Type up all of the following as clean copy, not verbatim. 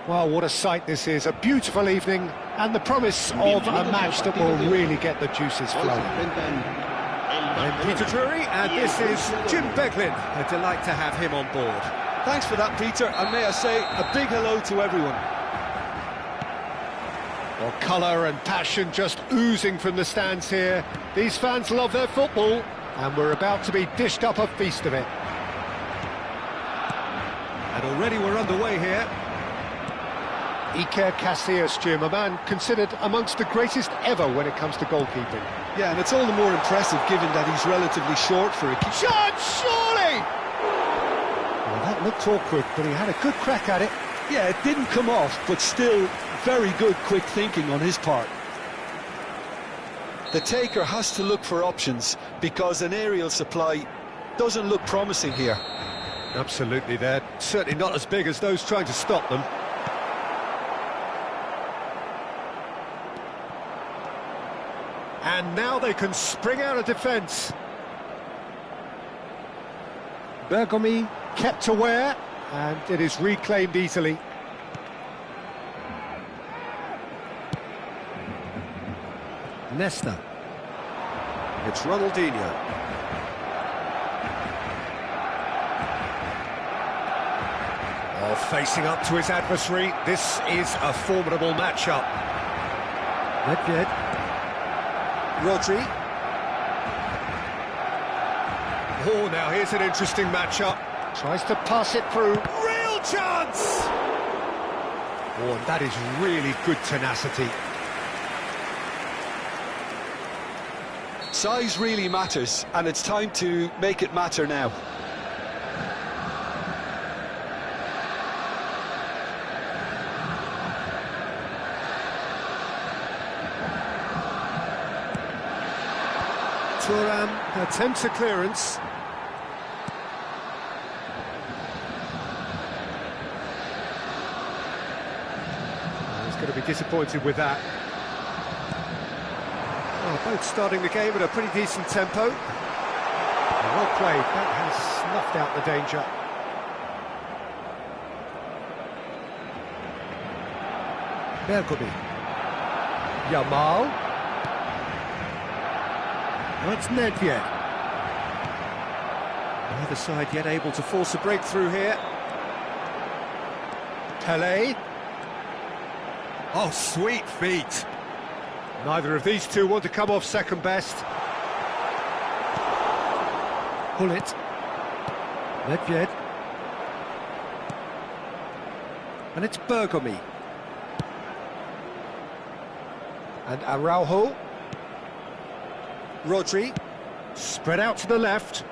Well, what a sight this is. A beautiful evening and the promise of a match that will really get the juices flowing. I'm Peter Drury, and this is Jim Beglin. A delight to have him on board. Thanks for that, Peter, and may I say a big hello to everyone. Well, colour and passion just oozing from the stands here. These fans love their football, and we're about to be dished up a feast of it. And already we're underway here. Iker Casillas, Jim, a man considered amongst the greatest ever when it comes to goalkeeping. Yeah, and it's all the more impressive given that he's relatively short for a keeper. Shot, surely! Well, that looked awkward, but he had a good crack at it. Yeah, it didn't come off, but still very good quick thinking on his part. The taker has to look for options because an aerial supply doesn't look promising here. Absolutely, they're certainly not as big as those trying to stop them. And now they can spring out of defence. Bergomi kept aware, and it is reclaimed easily. Nesta. It's Ronaldinho. Oh, facing up to his adversary, this is a formidable matchup. Nedved. Rodri. Oh, now here's an interesting matchup. Tries to pass it through. Real chance! Oh, and that is really good tenacity. Size really matters, and it's time to make it matter now. Thuram attempts a clearance. He's going to be disappointed with that. Well, both starting the game at a pretty decent tempo. Well played, that has snuffed out the danger. Bergomi. Yamal. That's Nedved. Neither side yet able to force a breakthrough here. Pele. Oh, sweet feet. Neither of these two want to come off second best. Hullet. Nedved. And it's Bergomi. And Araujo. Rodri. Spread out to the left.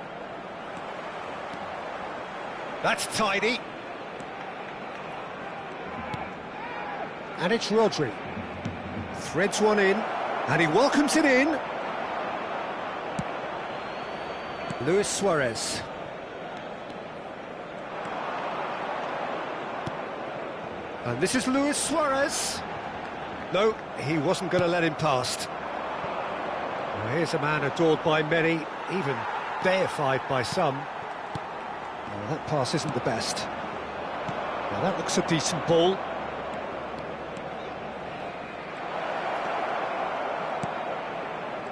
That's tidy. And it's Rodri. Threads one in, and he welcomes it in. Luis Suarez. And this is Luis Suarez. No, he wasn't going to let him past. Well, here's a man adored by many, even deified by some. Well, that pass isn't the best. Well, that looks a decent ball.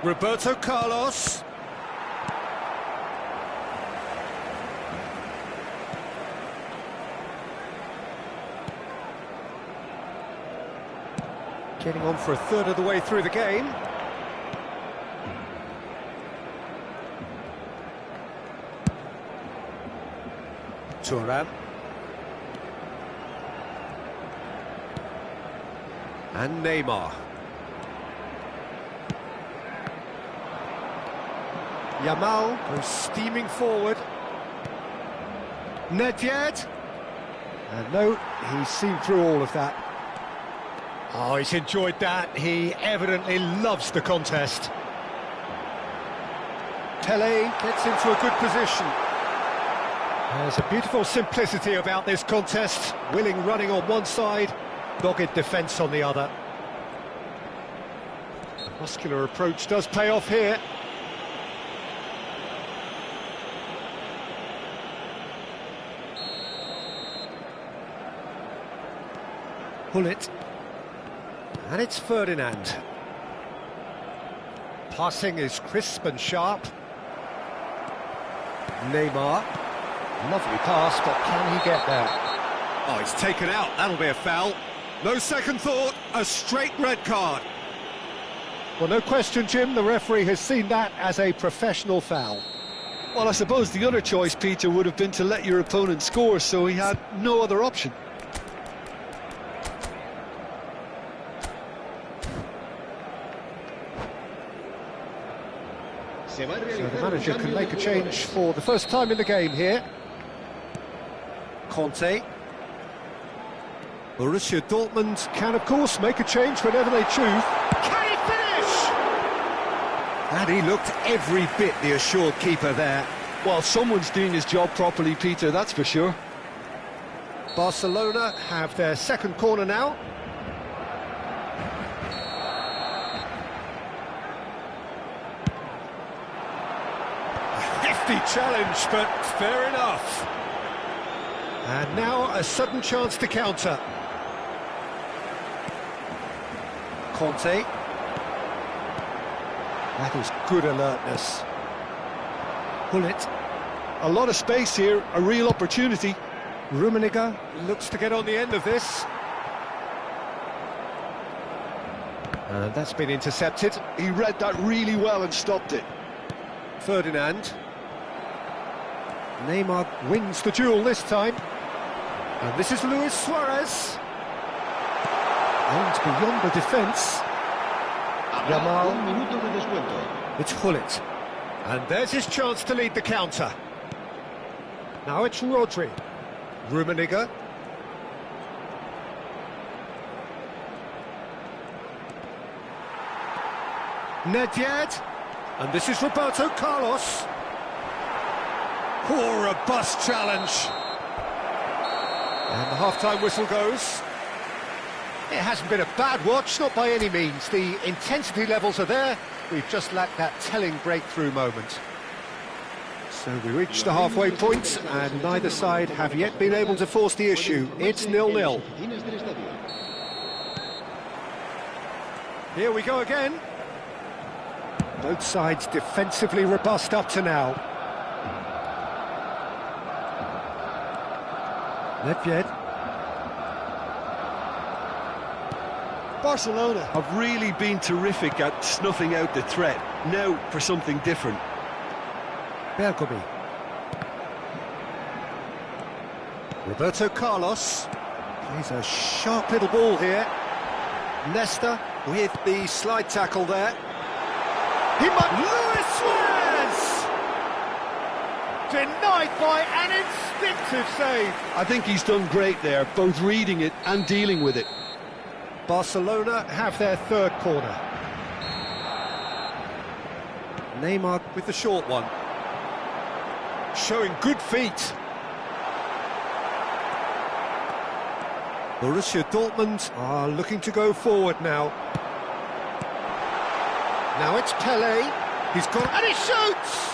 Roberto Carlos. Getting on for a third of the way through the game. Thuram. And Neymar. Yamal goes steaming forward. Nedved. And no, he's seen through all of that. Oh, he's enjoyed that. He evidently loves the contest. Pele gets into a good position. There's a beautiful simplicity about this contest. Willing running on one side, dogged defence on the other. Muscular approach does pay off here. Pull it. And it's Ferdinand. Passing is crisp and sharp. Neymar. Lovely pass, but can he get there? Oh, he's taken out. That'll be a foul. No second thought, a straight red card. Well, no question, Jim, the referee has seen that as a professional foul. Well, I suppose the other choice, Peter, would have been to let your opponent score, so he had no other option. So the manager can make a change for the first time in the game here. Conte. Borussia Dortmund can, of course, make a change whenever they choose. Can he finish? And he looked every bit the assured keeper there. Well, someone's doing his job properly, Peter, that's for sure. Barcelona have their second corner now. Hefty challenge, but fair enough. And now a sudden chance to counter. Conte. That is good alertness. Pull it. A lot of space here, a real opportunity. Rummenigge looks to get on the end of this. And that's been intercepted. He read that really well and stopped it. Ferdinand. Neymar wins the duel this time. And this is Luis Suarez. And beyond the defence. Yamal. It's Hullet. And there's his chance to lead the counter. Now it's Rodri. Rummenigge. Nedved. And this is Roberto Carlos. Poor, robust challenge. And the half-time whistle goes. It hasn't been a bad watch, not by any means. The intensity levels are there. We've just lacked that telling breakthrough moment. So we reach the halfway point, and neither side have yet been able to force the issue. It's 0-0. Here we go again. Both sides defensively robust up to now. Nedved. Barcelona have really been terrific at snuffing out the threat. Now for something different. Bergomi. Roberto Carlos plays a sharp little ball here. Nesta with the slide tackle there. He might... Luis Suarez! Denied by an instinctive save. I think he's done great there, both reading it and dealing with it. Barcelona have their third corner. Neymar with the short one. Showing good feet. Borussia Dortmund are looking to go forward now. Now it's Pelé. He's got... and he shoots!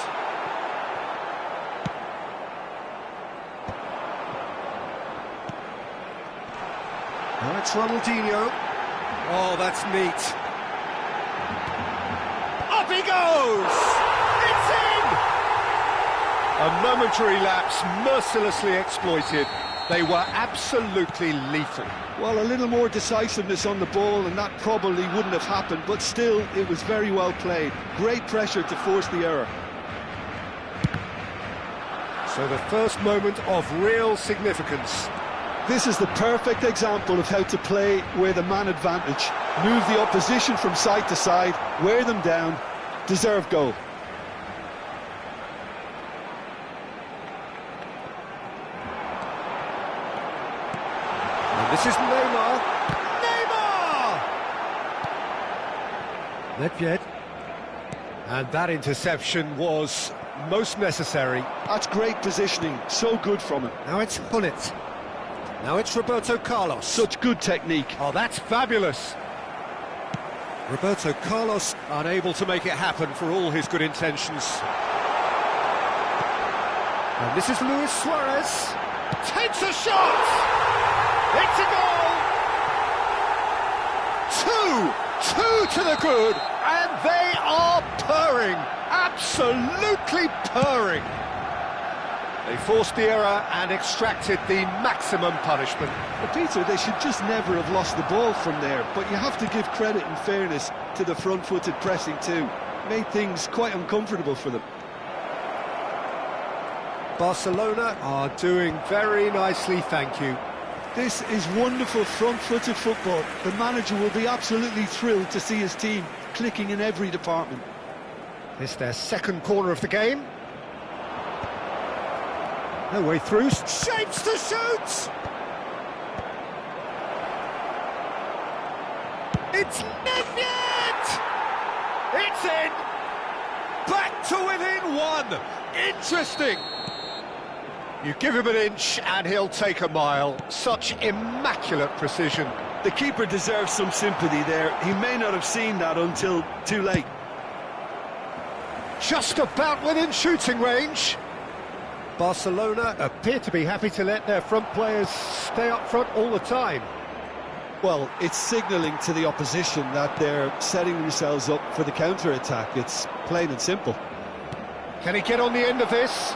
Now it's Ronaldinho. Oh, that's neat. Up he goes! It's in! A momentary lapse mercilessly exploited. They were absolutely lethal. Well, a little more decisiveness on the ball and that probably wouldn't have happened, but still, it was very well played. Great pressure to force the error. So the first moment of real significance. This is the perfect example of how to play with a man advantage. Move the opposition from side to side, wear them down, deserve goal. And this is Neymar. Neymar! Nedved. And that interception was most necessary. That's great positioning, so good from him. Now it's Hullet. Now it's Roberto Carlos. Such good technique. Oh, that's fabulous. Roberto Carlos unable to make it happen for all his good intentions. And this is Luis Suarez. Takes a shot! It's a goal! Two to the good, and they are purring, absolutely purring. They forced the error and extracted the maximum punishment. But Peter, they should just never have lost the ball from there, but you have to give credit and fairness to the front-footed pressing too. Made things quite uncomfortable for them. Barcelona are doing very nicely, thank you. This is wonderful front-footed football. The manager will be absolutely thrilled to see his team clicking in every department. It's their second corner of the game. No way through, shapes to shoot! It's Nedved! It's in! Back to within one! Interesting! You give him an inch and he'll take a mile. Such immaculate precision. The keeper deserves some sympathy there. He may not have seen that until too late. Just about within shooting range. Barcelona appear to be happy to let their front players stay up front all the time. Well, it's signalling to the opposition that they're setting themselves up for the counter-attack. It's plain and simple. Can he get on the end of this?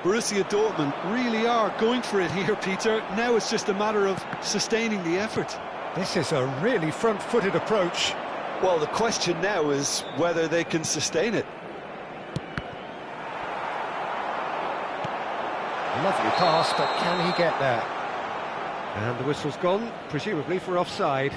Borussia Dortmund really are going for it here, Peter. Now it's just a matter of sustaining the effort. This is a really front-footed approach. Well, the question now is whether they can sustain it. Lovely pass, but can he get there? And the whistle's gone, presumably for offside.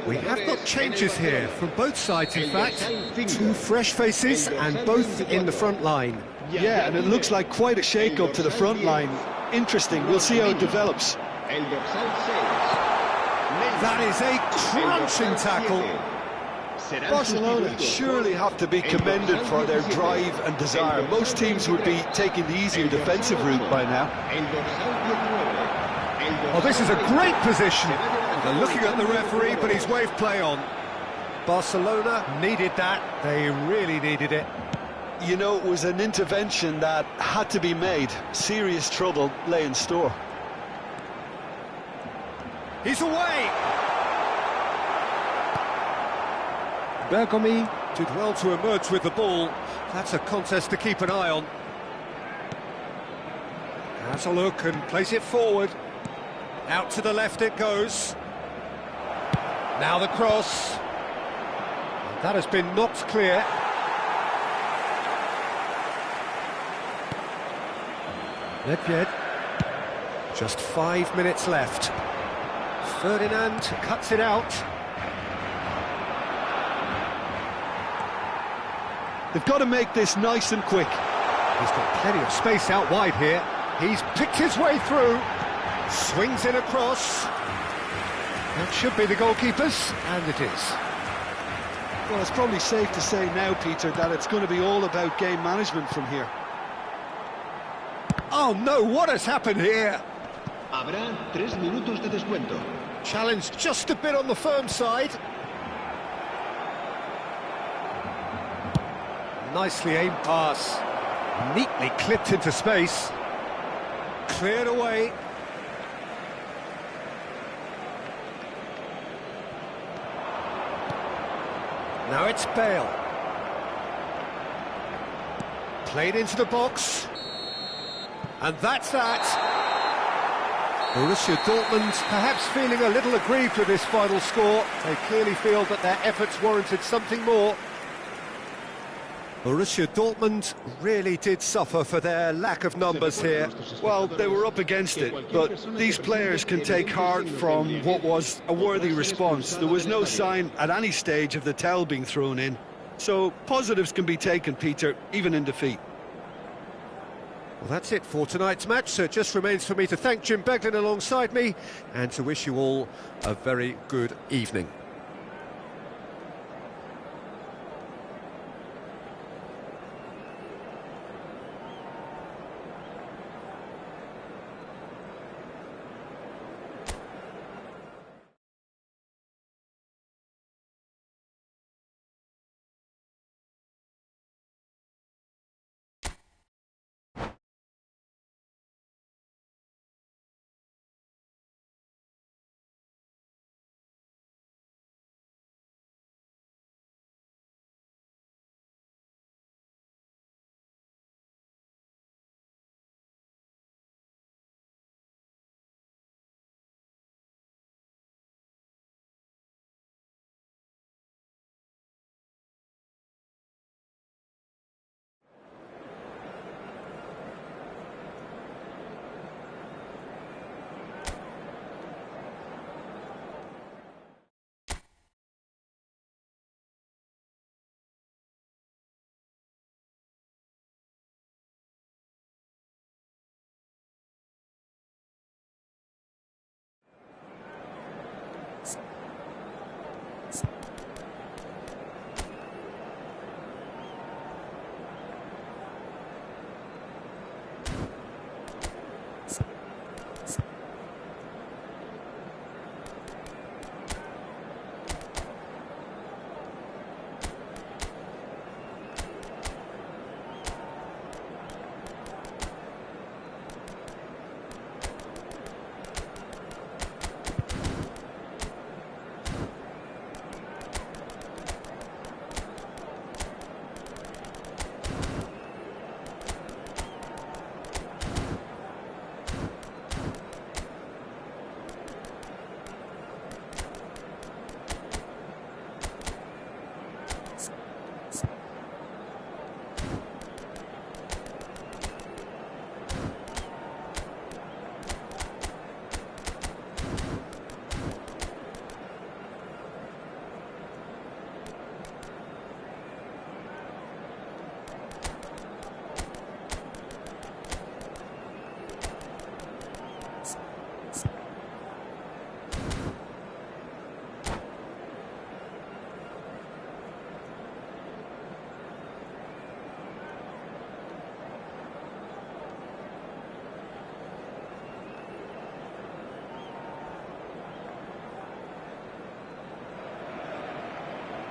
We have got changes here from both sides, in fact. Two fresh faces and both in the front line. Yeah, and it looks like quite a shake-up to the front line. Interesting, we'll see how it develops. That is a crunching tackle. Barcelona surely have to be commended for their drive and desire. Most teams would be taking the easier defensive route by now. Well, this is a great position. They're looking at the referee, but he's waved play on. Barcelona needed that. They really needed it. You know, it was an intervention that had to be made. Serious trouble lay in store. He's away! Bergomi did well to emerge with the ball. That's a contest to keep an eye on. Has a look and plays it forward. Out to the left it goes. Now the cross. That has been knocked clear. Nedved. Just 5 minutes left. Ferdinand cuts it out. They've got to make this nice and quick. He's got plenty of space out wide here. He's picked his way through. Swings in across. That should be the goalkeeper's, and it is. Well, it's probably safe to say now, Peter, that it's going to be all about game management from here. Oh no, what has happened here? Habrá 3 minutos de descuento. Challenged just a bit on the firm side. Nicely aimed pass. Neatly clipped into space. Cleared away. Now it's Bale. Played into the box. And that's that. Borussia Dortmund perhaps feeling a little aggrieved with this final score. They clearly feel that their efforts warranted something more. Borussia Dortmund really did suffer for their lack of numbers here. Well, they were up against it, but these players can take heart from what was a worthy response. There was no sign at any stage of the towel being thrown in. So positives can be taken, Peter, even in defeat. Well, that's it for tonight's match, so it just remains for me to thank Jim Beglin alongside me and to wish you all a very good evening.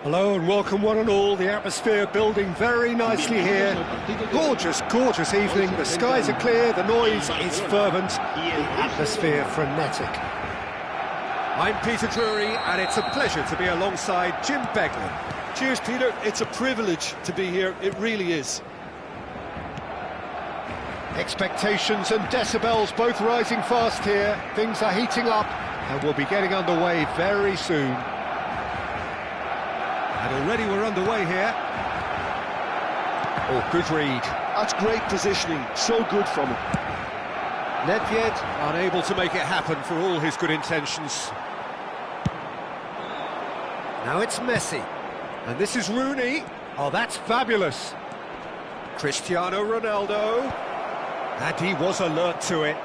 Hello and welcome one and all. The atmosphere building very nicely here. Gorgeous, gorgeous evening. The skies are clear, the noise is fervent, the atmosphere frenetic. I'm Peter Drury and it's a pleasure to be alongside Jim Beglin. Cheers, Peter. It's a privilege to be here. It really is. Expectations and decibels both rising fast here. Things are heating up and we'll be getting underway very soon. And already we're underway here. Oh, good read. That's great positioning. So good from him. Nedved unable to make it happen for all his good intentions. Now it's Messi. And this is Rooney. Oh, that's fabulous. Cristiano Ronaldo. And he was alert to it.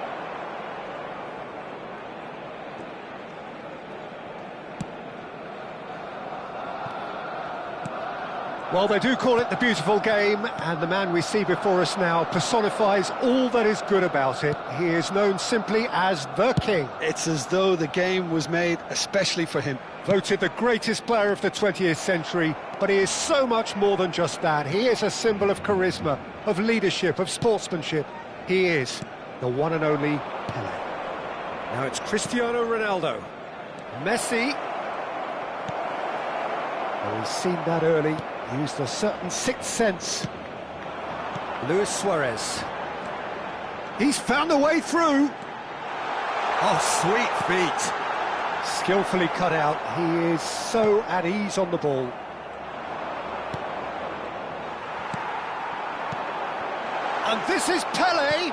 Well, they do call it the beautiful game, and the man we see before us now personifies all that is good about it. He is known simply as the King. It's as though the game was made especially for him. Voted the greatest player of the 20th century, but he is so much more than just that. He is a symbol of charisma, of leadership, of sportsmanship. He is the one and only Pelé. Now it's Cristiano Ronaldo. Messi. Well, we've seen that early. Used a certain sixth sense. Luis Suarez. He's found a way through. Oh, sweet feet. Skillfully cut out. He is so at ease on the ball. And this is Pelé.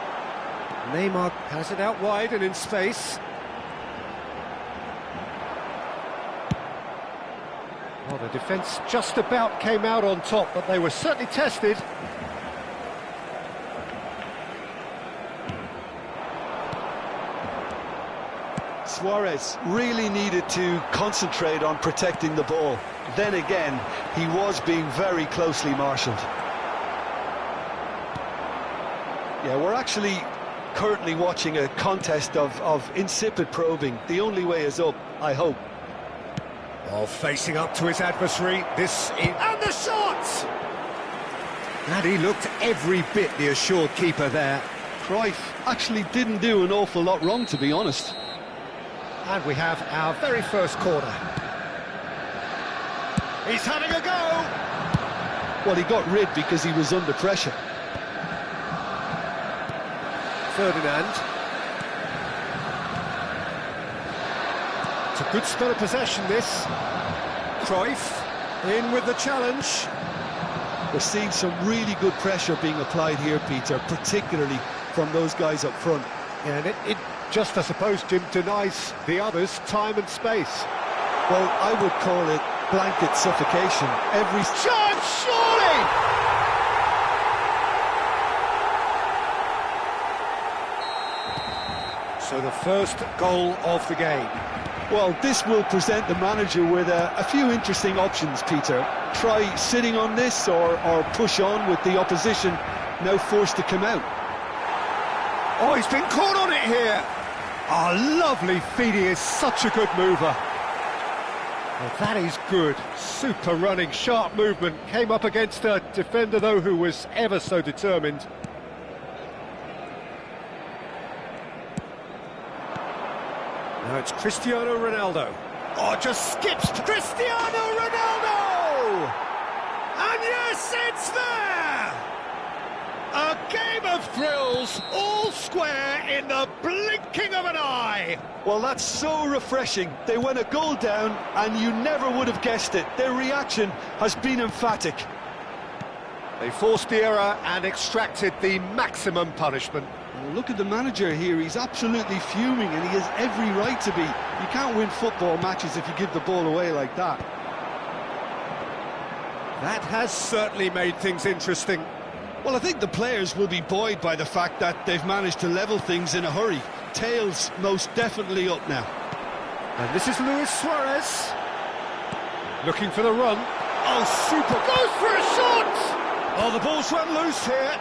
Neymar has it out wide and in space. Well, the defence just about came out on top, but they were certainly tested. Suarez really needed to concentrate on protecting the ball. Then again, he was being very closely marshalled. Yeah, we're actually currently watching a contest of insipid probing. The only way is up, I hope. Oh, facing up to his adversary, and the shot! And he looked every bit the assured keeper there. Cruyff actually didn't do an awful lot wrong, to be honest. And we have our very first corner. He's having a go! Well, he got rid because he was under pressure. Ferdinand. It's a good spell of possession, this. Cruyff in with the challenge. We're seeing some really good pressure being applied here, Peter, particularly from those guys up front. Yeah, and it just, I suppose, Jim, denies the others time and space. Well, I would call it blanket suffocation. Every chance, surely! So the first goal of the game. Well, this will present the manager with a few interesting options, Peter. Try sitting on this or push on with the opposition now forced to come out. Oh, he's been caught on it here. Oh, lovely feed. He is such a good mover. Well, that is good. Super running, sharp movement. Came up against a defender, though, who was ever so determined. Now it's Cristiano Ronaldo. Oh, just skips Cristiano Ronaldo! And yes, it's there! A game of thrills, all square in the blinking of an eye. Well, that's so refreshing. They went a goal down and you never would have guessed it. Their reaction has been emphatic. They forced the error and extracted the maximum punishment. Well, look at the manager here. He's absolutely fuming and he has every right to be. You can't win football matches if you give the ball away like that. That has certainly made things interesting. Well, I think the players will be buoyed by the fact that they've managed to level things in a hurry. Tails most definitely up now. And this is Luis Suarez. Looking for the run. Oh, super. Goes for a shot! Oh, the ball's run loose here.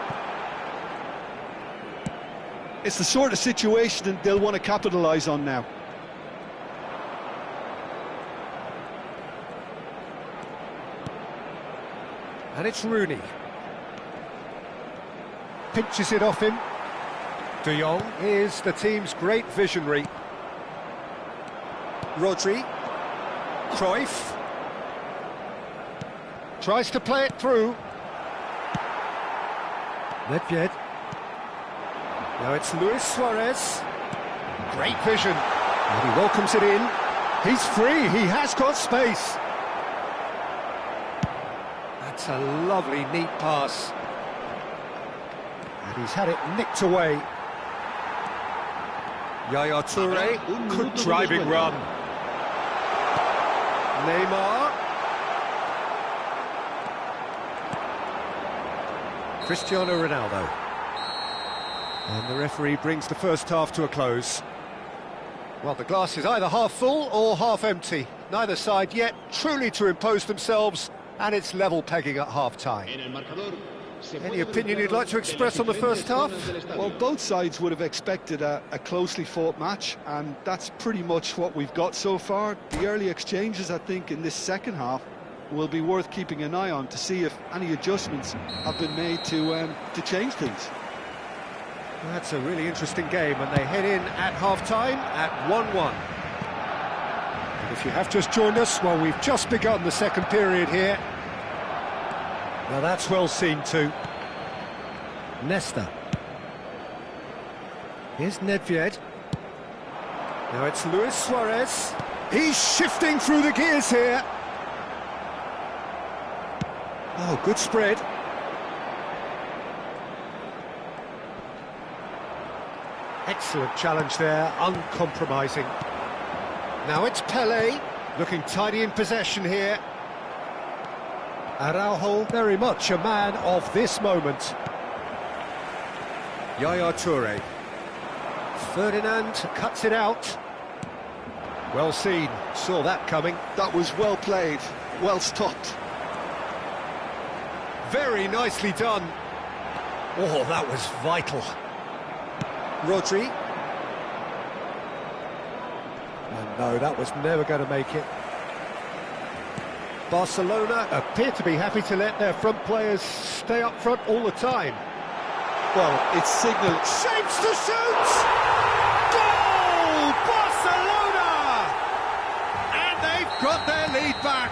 It's the sort of situation that they'll want to capitalise on now. And it's Rooney. Pinches it off him. De Jong is the team's great visionary. Rodri. Cruyff. Tries to play it through. Nedved. Now it's Luis Suarez. Great vision. And he welcomes it in. He's free, he has got space. That's a lovely, neat pass. And he's had it nicked away. Yaya Toure, good driving run. Neymar. Cristiano Ronaldo. And the referee brings the first half to a close. Well, the glass is either half full or half empty. Neither side yet truly to impose themselves, and it's level pegging at half-time. Any opinion you'd like to express on the first half? Well, both sides would have expected a closely fought match, and that's pretty much what we've got so far. The early exchanges, I think, in this second half will be worth keeping an eye on to see if any adjustments have been made to change things. That's a really interesting game, and they head in at half-time at 1-1. And if you have just joined us, well, we've just begun the second period here. Now that's well seen too. Nesta. Here's Nedved. Now it's Luis Suarez. He's shifting through the gears here. Oh, good spread. Excellent challenge there, uncompromising. Now it's Pelé, looking tidy in possession here. Araujo, very much a man of this moment. Yaya Toure. Ferdinand cuts it out. Well seen, saw that coming. That was well played, well stopped. Very nicely done. Oh, that was vital. Rodri. And no, that was never going to make it. Barcelona appear to be happy to let their front players stay up front all the time. Well, it's signal. Shapes to shoot! Goal! Barcelona! And they've got their lead back.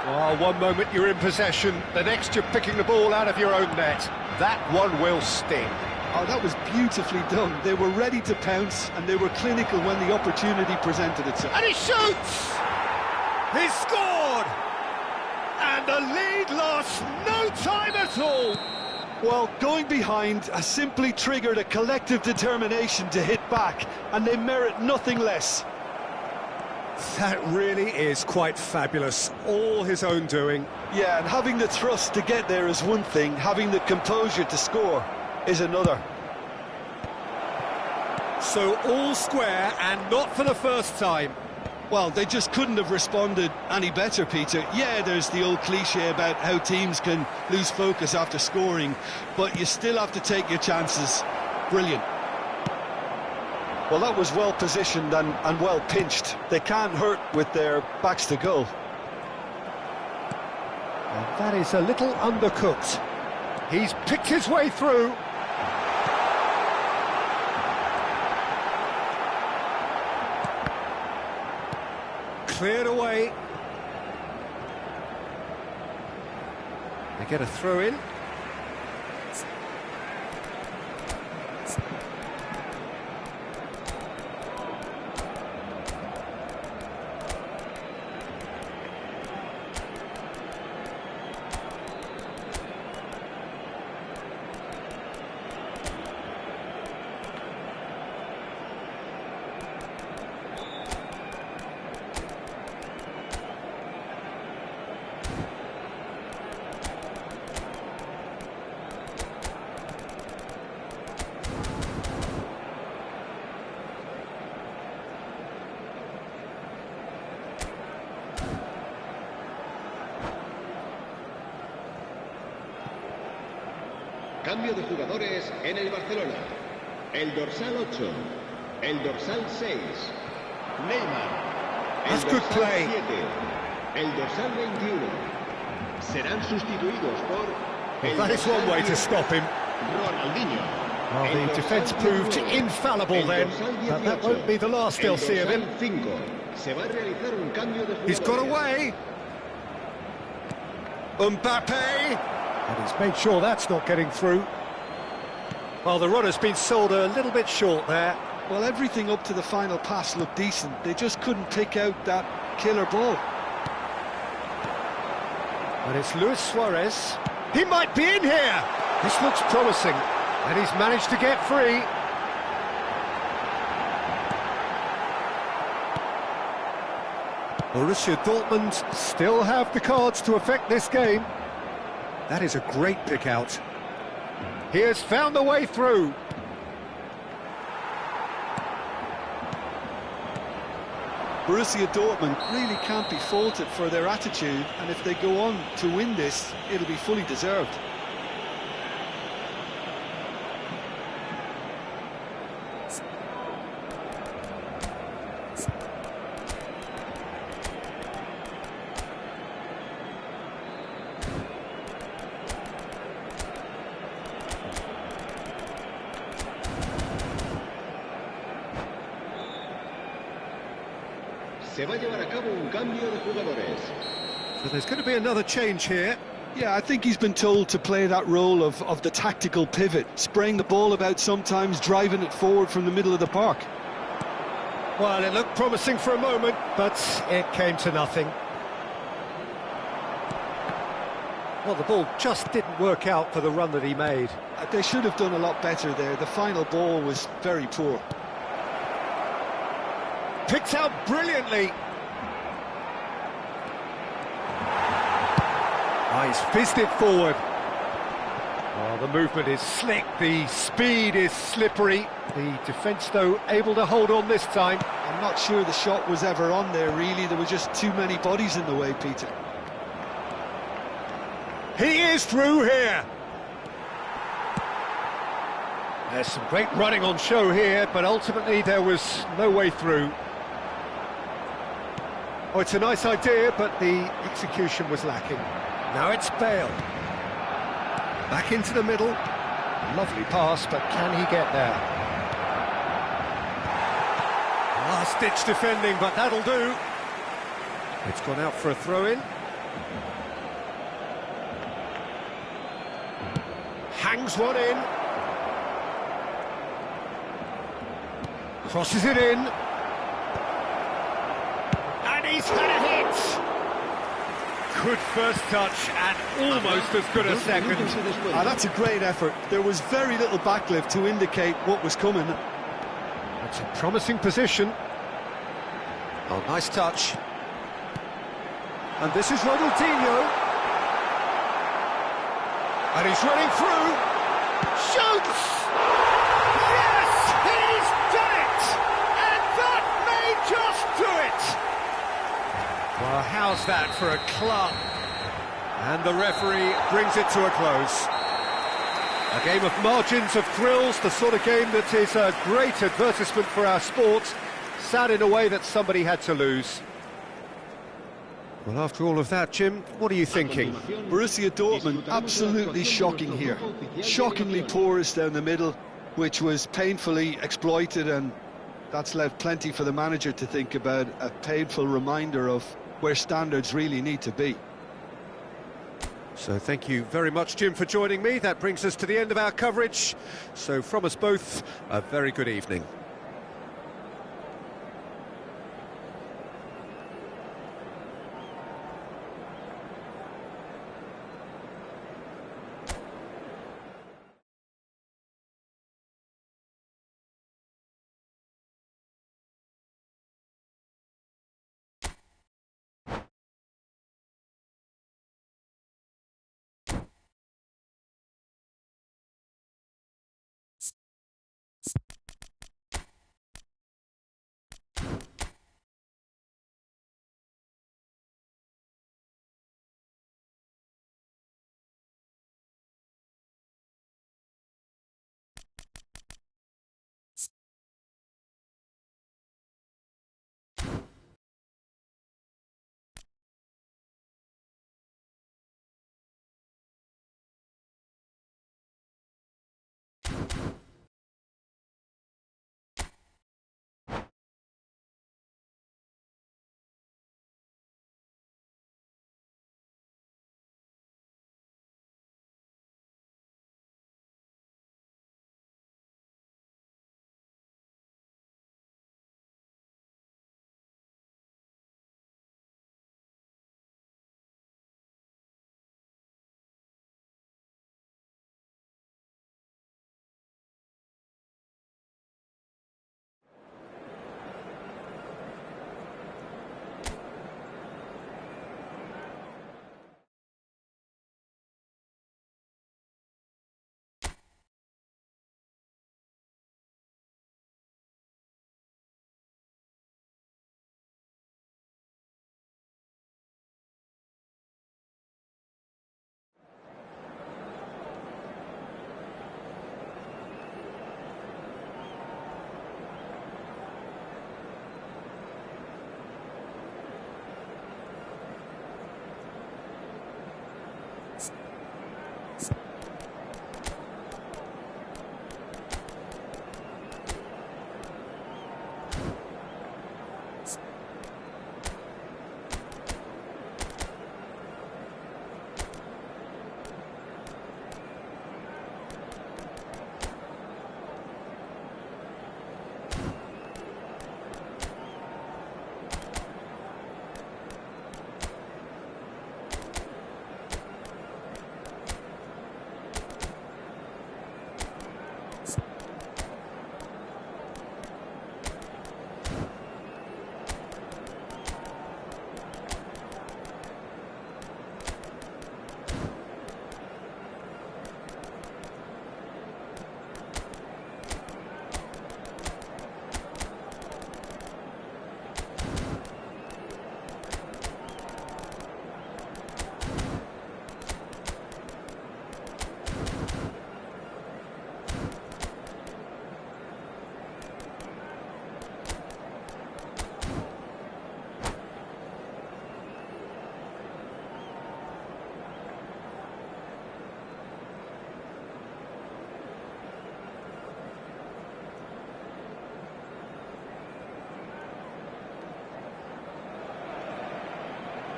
Oh, one moment you're in possession, the next you're picking the ball out of your own net. That one will sting. Oh, that was beautifully done. They were ready to pounce, and they were clinical when the opportunity presented itself. And he shoots! He scored! And the lead lost no time at all. Well, going behind has simply triggered a collective determination to hit back, and they merit nothing less. That really is quite fabulous, all his own doing. Yeah, and having the thrust to get there is one thing, having the composure to score is another. So all square, and not for the first time. Well, they just couldn't have responded any better, Peter. Yeah, there's the old cliche about how teams can lose focus after scoring, but you still have to take your chances. Brilliant. Well, that was well positioned and well pinched. They can't hurt with their backs to goal. And that is a little undercooked. He's picked his way through. Cleared away. They get a throw in. Cambio de jugadores en el Barcelona. El dorsal 8, el dorsal 6, Neymar. El That's good dorsal play. 7, el dorsal 21. Serán sustituidos por el That is one way to stop him. Ronaldinho. Well, the defence proved infallible then, but that won't be the last they'll see of him. He's got away. Mbappe. And he's made sure that's not getting through. Well, the run has been sold a little bit short there. Well, everything up to the final pass looked decent. They just couldn't pick out that killer ball. And it's Luis Suarez. He might be in here. This looks promising. And he's managed to get free. Borussia Dortmund still have the cards to affect this game. That is a great pick out. He has found the way through. Borussia Dortmund really can't be faulted for their attitude, and if they go on to win this, it'll be fully deserved. Se va a llevar a cabo un cambio de jugadores. So there's going to be another change here. Yeah, I think he's been told to play that role of the tactical pivot, spraying the ball about sometimes, driving it forward from the middle of the park. Well, it looked promising for a moment, but it came to nothing. Well, the ball just didn't work out for the run that he made. They should have done a lot better there. The final ball was very poor. Picked out brilliantly. Oh, he's fizzed it forward. Oh, the movement is slick, the speed is slippery. The defence, though, able to hold on this time. I'm not sure the shot was ever on there, really. There were just too many bodies in the way, Peter. He is through here. There's some great running on show here, but ultimately there was no way through. Oh, it's a nice idea, but the execution was lacking. Now it's Bale. Back into the middle. Lovely pass, but can he get there? Last-ditch defending, but that'll do. It's gone out for a throw-in. Hangs one in. Crosses it in. And he's had a hit! Good first touch and almost as good a second. That's a great effort. There was very little backlift to indicate what was coming. That's a promising position. Oh, nice touch. And this is Ronaldinho. And he's running through. Shoots! Yes! He's done it! And that may just do it! Well, how's that for a club? And the referee brings it to a close. A game of margins, of thrills, the sort of game that is a great advertisement for our sport. Sad in a way that somebody had to lose. Well, after all of that, Jim, what are you thinking? Borussia Dortmund, absolutely shocking here. Shockingly porous down the middle, which was painfully exploited, and that's left plenty for the manager to think about. A painful reminder of where standards really need to be. So thank you very much, Jim, for joining me. That brings us to the end of our coverage. So from us both, a very good evening.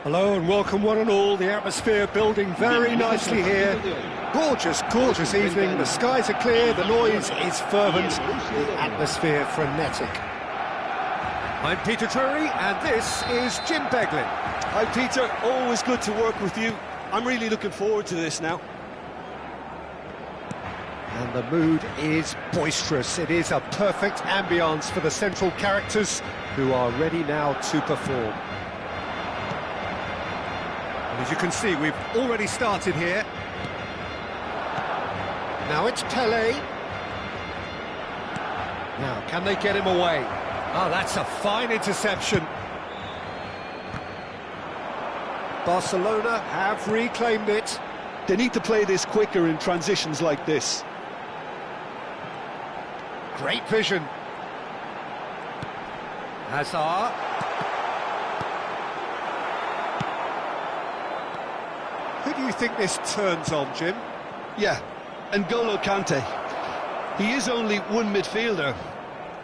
Hello and welcome one and all. The atmosphere building very nicely here. Gorgeous, gorgeous evening. The skies are clear, the noise is fervent, the atmosphere frenetic. I'm Peter Drury and this is Jim Beglin. Hi Peter, always good to work with you. I'm really looking forward to this now. And the mood is boisterous. It is a perfect ambience for the central characters who are ready now to perform. And as you can see, we've already started here. Now it's Pelé. Now, can they get him away? Oh, that's a fine interception. Barcelona have reclaimed it. They need to play this quicker in transitions like this. Great vision. Hazard. Who do you think this turns on, Jim? Yeah, N'Golo Kante. He is only one midfielder,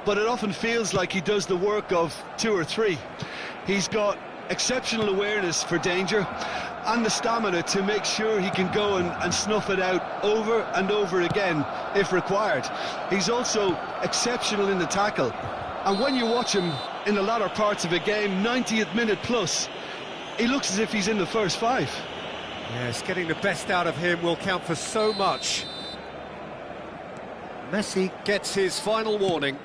but it often feels like he does the work of two or three. He's got exceptional awareness for danger and the stamina to make sure he can go and snuff it out over and over again if required. He's also exceptional in the tackle, and when you watch him in the latter parts of a game, 90th minute plus, he looks as if he's in the first five. Yes, getting the best out of him will count for so much. Messi gets his final warning.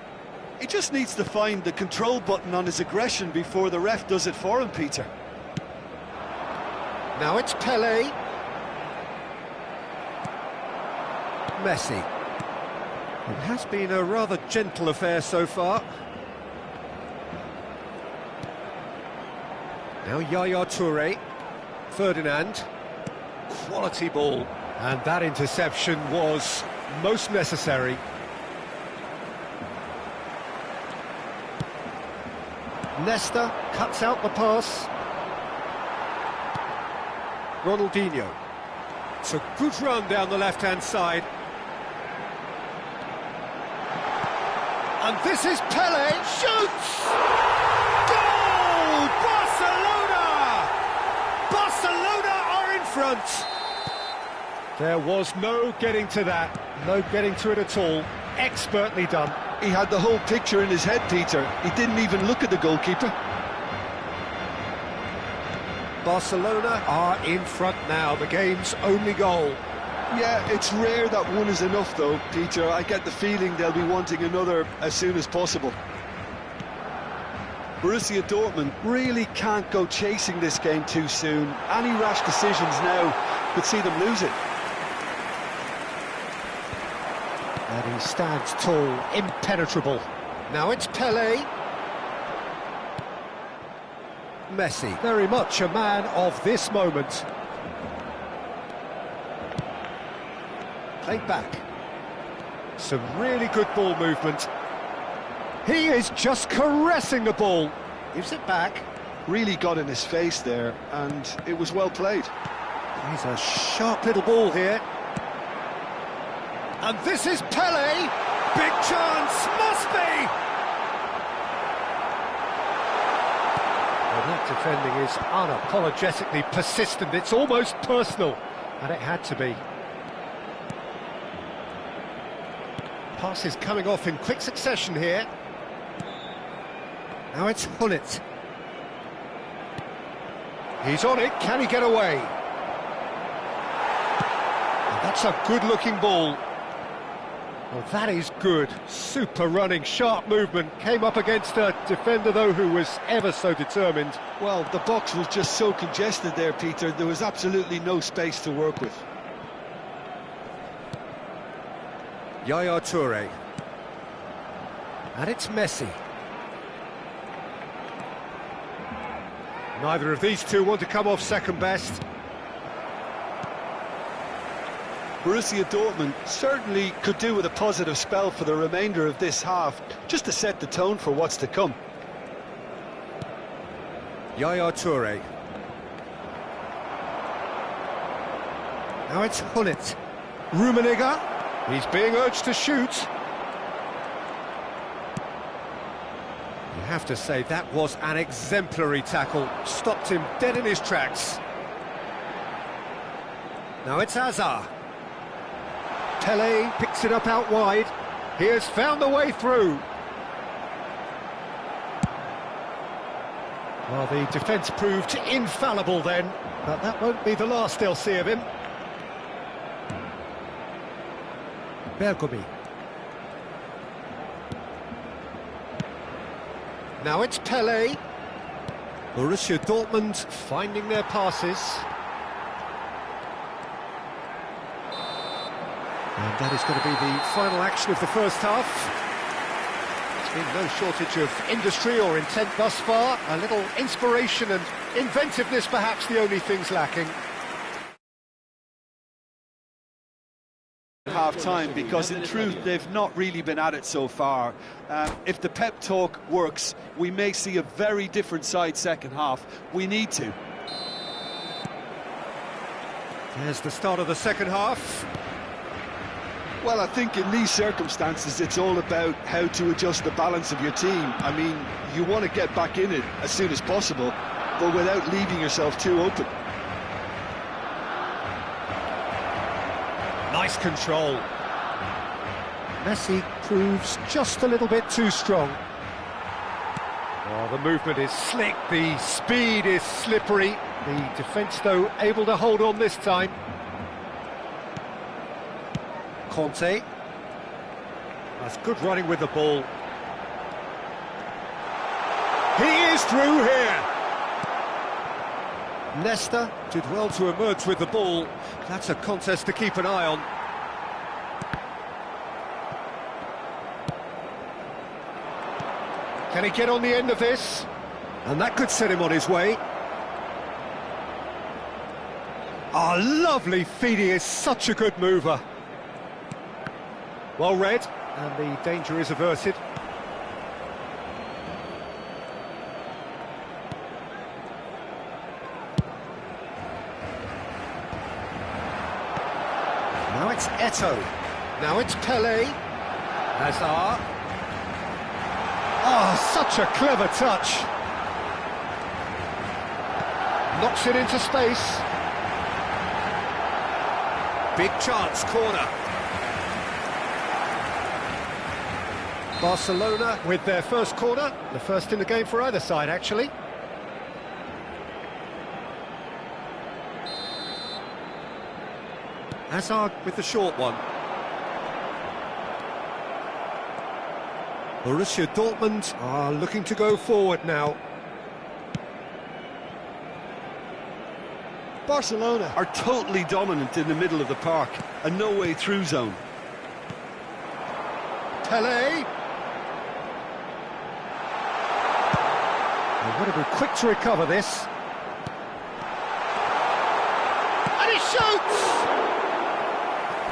He just needs to find the control button on his aggression before the ref does it for him, Peter. Now it's Pelé. Messi. It has been a rather gentle affair so far. Now Yaya Touré. Ferdinand. Quality ball. And that interception was most necessary. Nesta cuts out the pass. Ronaldinho. It's a good run down the left-hand side. And this is Pelé. Shoots! Goal! Barcelona! Barcelona are in front. There was no getting to that. No getting to it at all. Expertly done. He had the whole picture in his head, Peter. He didn't even look at the goalkeeper. Barcelona are in front now, the game's only goal. Yeah, it's rare that one is enough though, Peter. I get the feeling they'll be wanting another as soon as possible. Borussia Dortmund really can't go chasing this game too soon. Any rash decisions now could see them lose it. And he stands tall, impenetrable. Now it's Pelé. Messi, very much a man of this moment. Played back. Some really good ball movement. He is just caressing the ball. Gives it back. Really got in his face there, and it was well played. He's a sharp little ball here. And this is Pelé. Big chance, must be! Well, that defending is unapologetically persistent. It's almost personal, and it had to be. Passes coming off in quick succession here. Now it's Hullet. He's on it, can he get away? And that's a good-looking ball. Well, that is good. Super running, sharp movement. Came up against a defender, though, who was ever so determined. Well, the box was just so congested there, Peter. There was absolutely no space to work with. Yaya Touré. And it's Messi. Neither of these two want to come off second best. Borussia Dortmund certainly could do with a positive spell for the remainder of this half, just to set the tone for what's to come. Yaya Touré. Now it's Hullet. Rummenigge. He's being urged to shoot. He have to say, that was an exemplary tackle. Stopped him dead in his tracks. Now it's Hazard. Pele picks it up out wide. He has found the way through. Well, the defence proved infallible then, but that won't be the last they'll see of him. Bergomi. Now it's Pele. Borussia Dortmund finding their passes. And that is going to be the final action of the first half. There's been no shortage of industry or intent thus far. A little inspiration and inventiveness perhaps the only things lacking. Half-time, because in truth they've not really been at it so far. If the pep talk works, we may see a very different side second half. We need to. There's the start of the second half. Well, I think in these circumstances it's all about how to adjust the balance of your team. I mean, you want to get back in it as soon as possible, but without leaving yourself too open. Nice control. Messi proves just a little bit too strong. Oh, the movement is slick, the speed is slippery. The defence, though, able to hold on this time. Conte. That's good running with the ball. He is through here. Nesta did well to emerge with the ball. That's a contest to keep an eye on. Can he get on the end of this? And that could set him on his way. Oh, lovely feed. He is such a good mover. Well read, and the danger is averted. Now it's Eto'o. Now it's Pele. Hazard. Oh, such a clever touch. Knocks it into space. Big chance, corner. Barcelona with their first corner. The first in the game for either side, actually. Hazard with the short one. Borussia Dortmund are looking to go forward now. Barcelona are totally dominant in the middle of the park, a no-way through zone. Pele. They've got to be quick to recover this. And he shoots!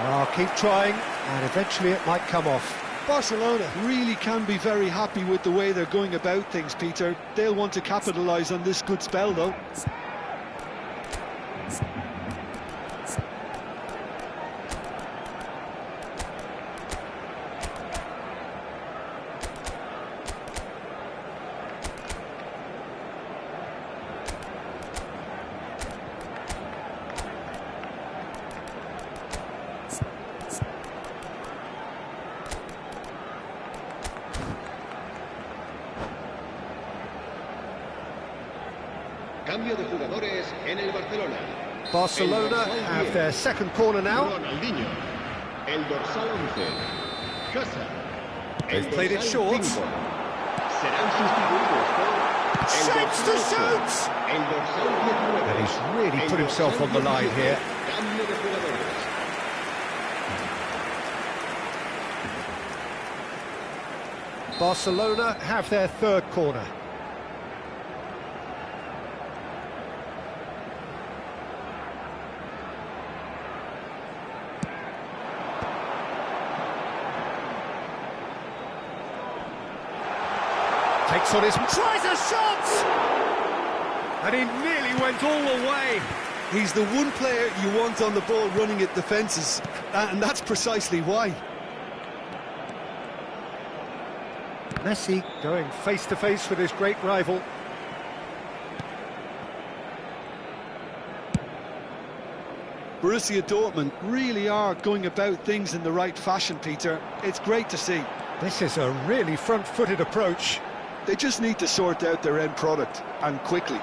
Oh, keep trying, and eventually it might come off. Barcelona really can be very happy with the way they're going about things, Peter. They'll want to capitalise on this good spell, though. Cambio de jugadores en el Barcelona. Barcelona have their second corner now. Ronaldinho. El dorsal 11. Casa. They've played it short. Serán sustituidos por Shapes to shoot! el dorsal 19. And he's really put himself on the line here. Cambio de jugadores. Barcelona have their third corner. Takes on his... tries a shot! And he nearly went all the way. He's the one player you want on the ball running at defences, and that's precisely why. Messi going face-to-face with his great rival. Borussia Dortmund really are going about things in the right fashion, Peter. It's great to see. This is a really front-footed approach. They just need to sort out their end product, and quickly.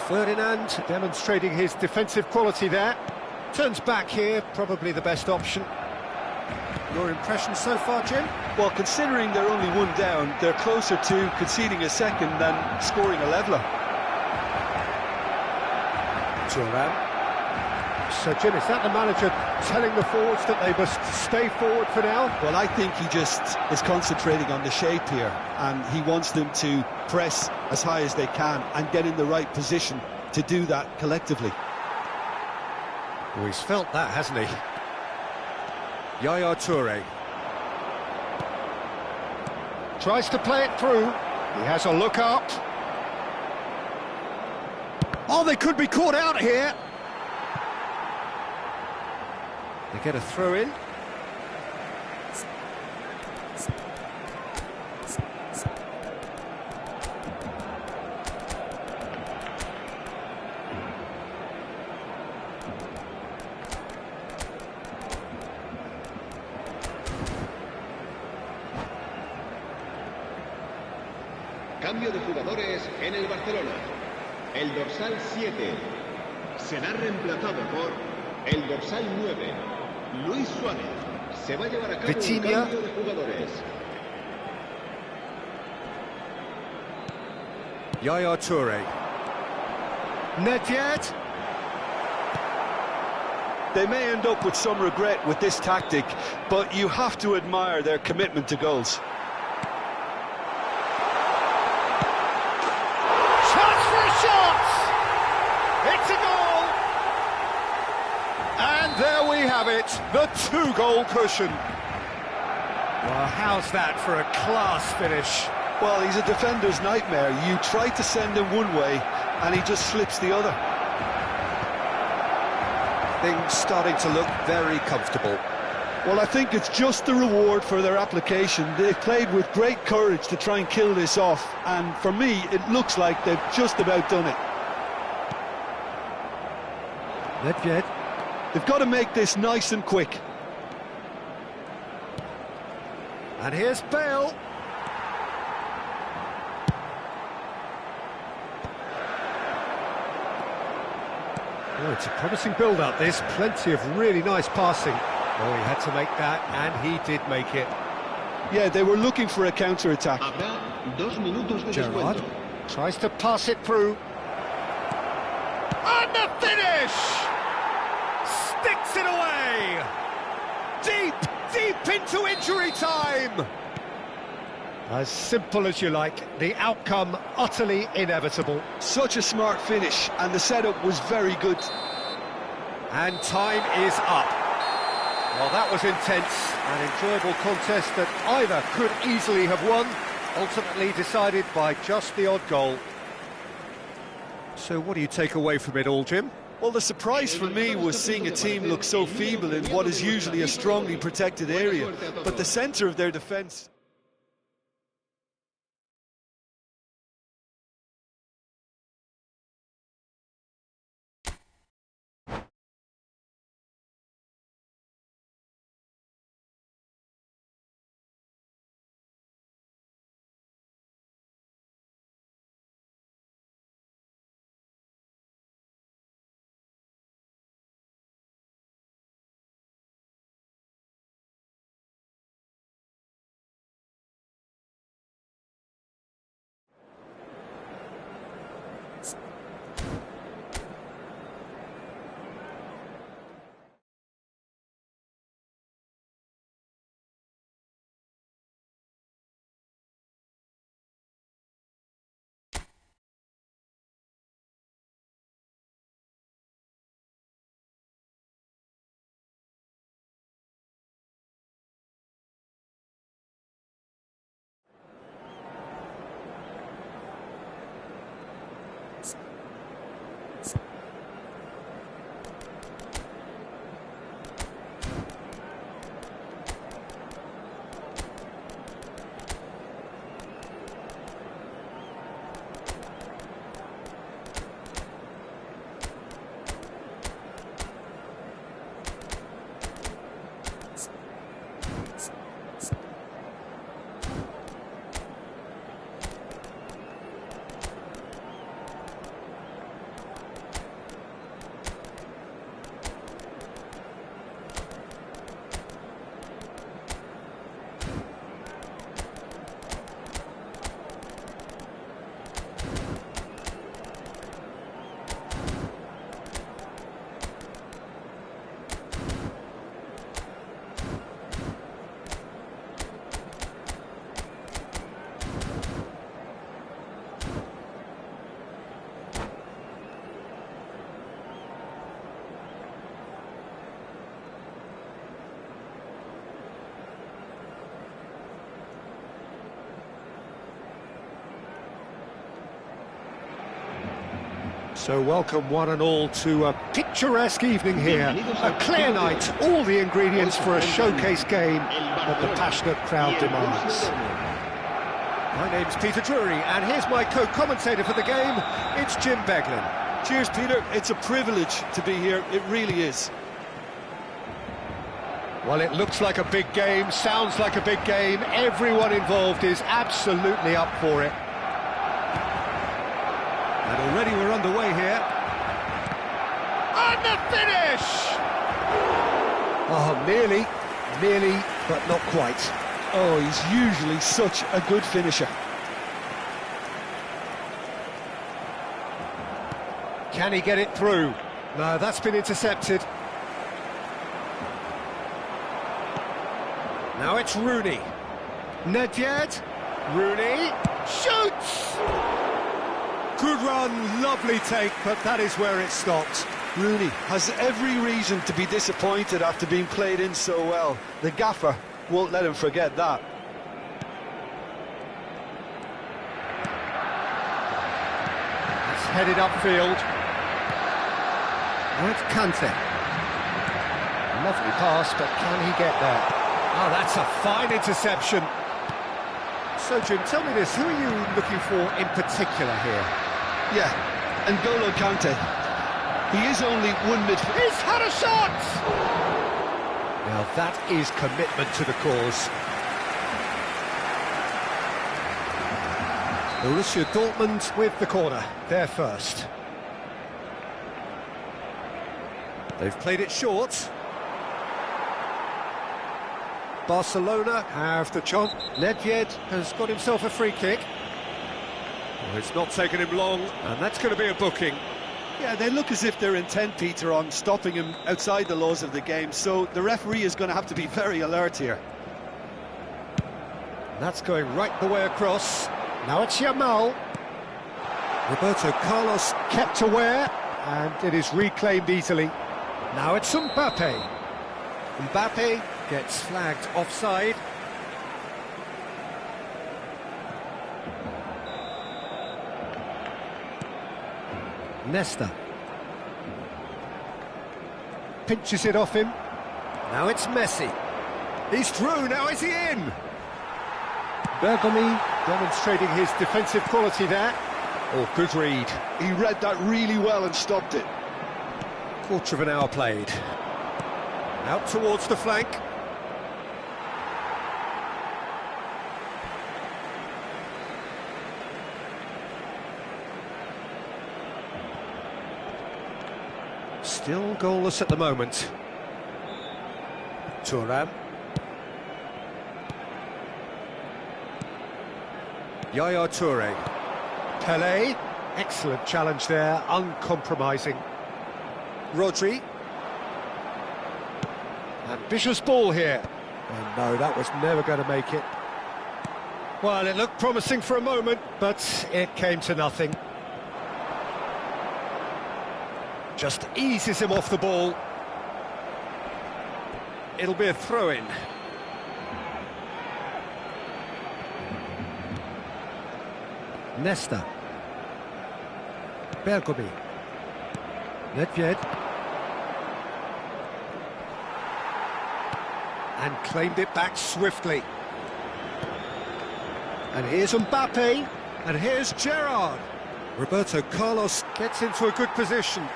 Ferdinand demonstrating his defensive quality there. Turns back here, probably the best option. Your impression so far, Jim? Well, considering they're only one down, they're closer to conceding a second than scoring a leveller. Thuram. So, Jim, is that the manager telling the forwards that they must stay forward for now? Well, I think he just is concentrating on the shape here, and he wants them to press as high as they can and get in the right position to do that collectively. Well, he's felt that, hasn't he? Yaya Toure. Tries to play it through. He has a look up. Oh, they could be caught out here. They get a throw in. Cambio de jugadores en el Barcelona. El dorsal 7 será reemplazado por el dorsal 9, Luis Suárez. Se va a llevar a cabo un cambio de jugadores. Yaya Toure. Nedved. They may end up with some regret with this tactic, but you have to admire their commitment to goals. Chance for a shot! It's a goal! And there we have it, the two-goal cushion. Well, how's that for a class finish? Well, he's a defender's nightmare. You try to send him one way, and he just slips the other. Things starting to look very comfortable. Well, I think it's just the reward for their application. They've played with great courage to try and kill this off, and for me, it looks like they've just about done it. Nedved. They've got to make this nice and quick. And here's Bale. Oh, it's a promising build-up, this. Plenty of really nice passing. Oh, he had to make that, and he did make it. Yeah, they were looking for a counter-attack. Habrá 2 minutos de Gerrard descuento. tries to pass it through. And the finish! Sticks it away! Deep, deep into injury time! As simple as you like, the outcome utterly inevitable. Such a smart finish, and the setup was very good. And time is up. Well, that was intense, an enjoyable contest that either could easily have won, ultimately decided by just the odd goal. So what do you take away from it all, Jim? Well, the surprise for me was seeing a team look so feeble in what is usually a strongly protected area, but the centre of their defence... So welcome one and all to a picturesque evening here. A clear night, all the ingredients for a showcase game that the passionate crowd demands. My name's Peter Drury, and here's my co-commentator for the game, it's Jim Beglin. Cheers, Peter. It's a privilege to be here, it really is. Well, it looks like a big game, sounds like a big game. Everyone involved is absolutely up for it. And already we're underway here. And the finish! Oh, nearly, but not quite. Oh, he's usually such a good finisher. Can he get it through? No, that's been intercepted. Now it's Rooney. Nedved. Rooney. Shoots! Good run, lovely take, but that is where it stopped. Rooney has every reason to be disappointed after being played in so well. The gaffer won't let him forget that. It's headed upfield. That's Kante. Lovely pass, but can he get there? Oh, that's a fine interception. So, Jim, tell me this, who are you looking for in particular here? Yeah, N'Golo Kante. He is only one midfielder. He's had a shot! Now that is commitment to the cause. Borussia Dortmund with the corner, they're first. They've played it short. Barcelona have the chance. Nedved has got himself a free kick. Well, it's not taken him long, and that's going to be a booking. Yeah, they look as if they're intent, Peter, on stopping him outside the laws of the game, so the referee is going to have to be very alert here. That's going right the way across. Now it's Yamal. Roberto Carlos kept aware, and it is reclaimed easily. Now it's Mbappe. Mbappe gets flagged offside. Nesta pinches it off him. Now it's Messi. He's through, now is he in? Bergomi demonstrating his defensive quality there. Oh, good read. He read that really well and stopped it. Quarter of an hour played. Out towards the flank. Still goalless at the moment. Thuram. Yaya Toure. Pelé. Excellent challenge there, uncompromising. Rodri. Ambitious ball here. And no, that was never going to make it. Well, it looked promising for a moment, but it came to nothing. Just eases him off the ball. It'll be a throw-in. Nesta. Bergomi. Nedved. And claimed it back swiftly. And here's Mbappe. And here's Gerrard. Roberto Carlos gets into a good position.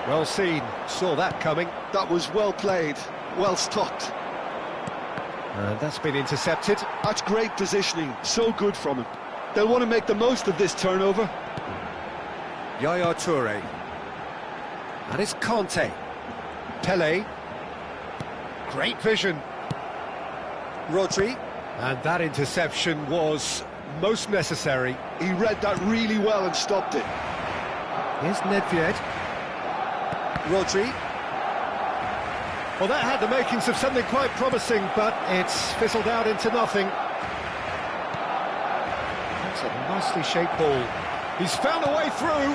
Well seen, saw that coming. That was well played, well stopped. And that's been intercepted. That's great positioning, so good from him. They'll want to make the most of this turnover. Yaya Toure. And it's Kante. Pelé. Great vision. Rodri. And that interception was most necessary. He read that really well and stopped it. Here's Nedved. Rodri. Well, that had the makings of something quite promising, but it's fizzled out into nothing. That's a nicely shaped ball. He's found a way through.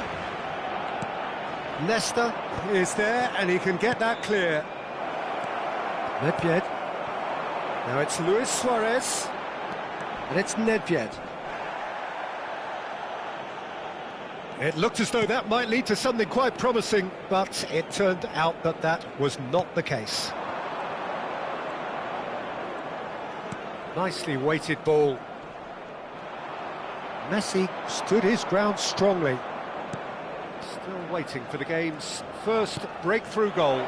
Nesta is there, and he can get that clear. Nedved. Now it's Luis Suarez, and it's Nedved. It looked as though that might lead to something quite promising, but it turned out that that was not the case. Nicely weighted ball. Messi stood his ground strongly. Still waiting for the game's first breakthrough goal.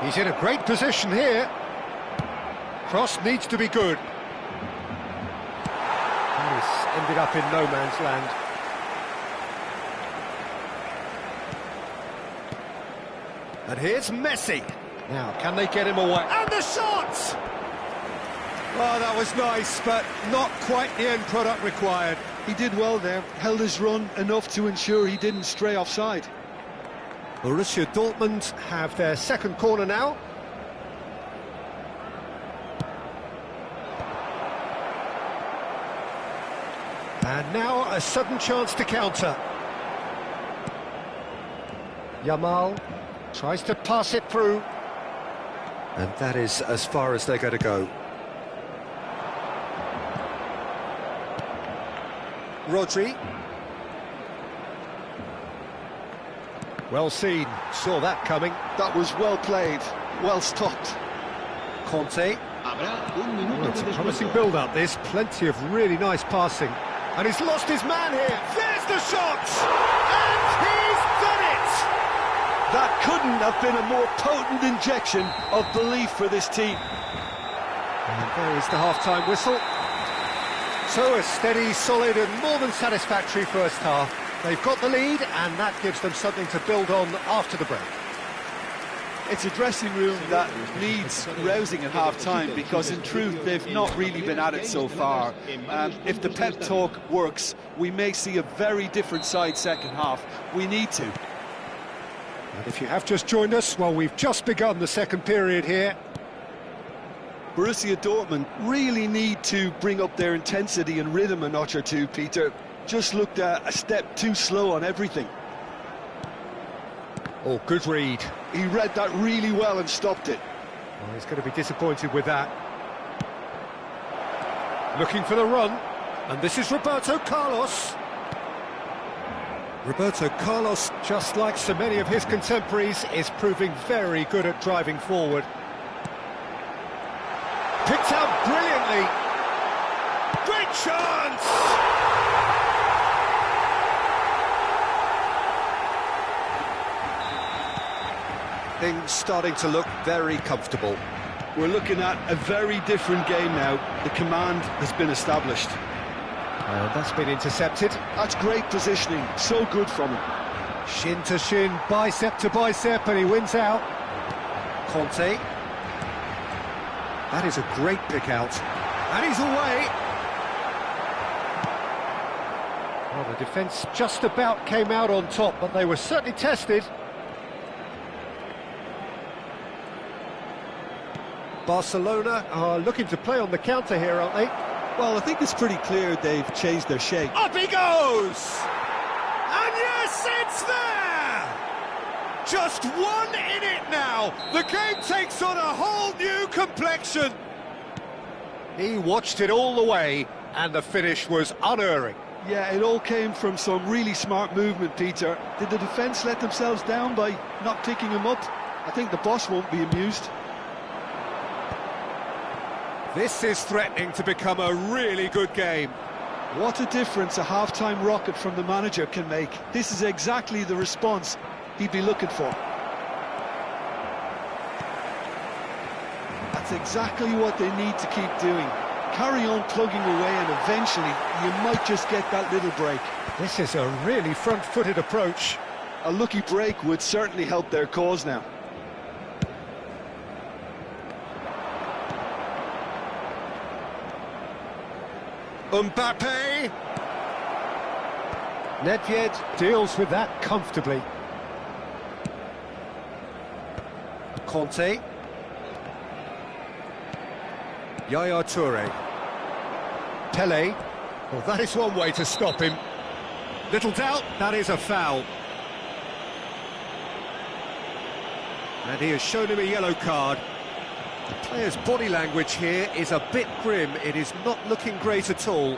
He's in a great position here. Cross needs to be good. He's ended up in no man's land. And here's Messi. Now, can they get him away? And the shot! Oh, that was nice, but not quite the end product required. He did well there, held his run enough to ensure he didn't stray offside. Borussia Dortmund have their second corner now. And now a sudden chance to counter. Yamal tries to pass it through. And that is as far as they're going to go. Rodri. Well seen, saw that coming. That was well played, well stopped. Conte. Well, it's a promising build-up, this. Plenty of really nice passing. And he's lost his man here. There's the shot! And he's done it! That couldn't have been a more potent injection of belief for this team. And there is the half-time whistle. So a steady, solid and more than satisfactory first half. They've got the lead, and that gives them something to build on after the break. It's a dressing room that needs rousing at half-time, because in truth they've not really been at it so far. If the pep talk works, we may see a very different side second half. We need to. And if you have just joined us, well, we've just begun the second period here. Borussia Dortmund really need to bring up their intensity and rhythm a notch or two, Peter. Just looked a step too slow on everything. Oh, good read. He read that really well and stopped it. Well, he's going to be disappointed with that. Looking for the run, and this is Roberto Carlos. Roberto Carlos, just like so many of his contemporaries, is proving very good at driving forward. Picked out brilliantly. Great chance! Things starting to look very comfortable. We're looking at a very different game now. The command has been established. And that's been intercepted. That's great positioning, so good from him. Shin to shin, bicep to bicep, and he wins out. Conte. That is a great pick out. And he's away. Well, the defence just about came out on top, but they were certainly tested. Barcelona are looking to play on the counter here, aren't they? Well, I think it's pretty clear they've changed their shape. Up he goes! And yes, it's there! Just one in it now. The game takes on a whole new complexion. He watched it all the way, and the finish was unerring. Yeah, it all came from some really smart movement, Peter. Did the defence let themselves down by not picking him up? I think the boss won't be amused. This is threatening to become a really good game. What a difference a half-time rocket from the manager can make. This is exactly the response he'd be looking for. That's exactly what they need to keep doing. Carry on plugging away, and eventually you might just get that little break. This is a really front-footed approach. A lucky break would certainly help their cause now. Mbappe! Nedved deals with that comfortably. Conte. Yaya Toure. Pele. Well, that is one way to stop him. Little doubt, that is a foul. And he has shown him a yellow card. The player's body language here is a bit grim. It is not looking great at all.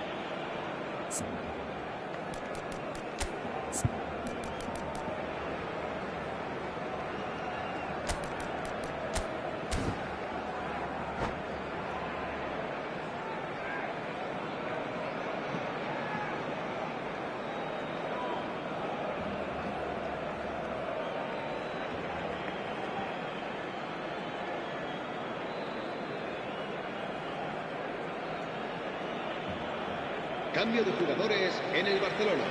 Cambio de jugadores en el Barcelona.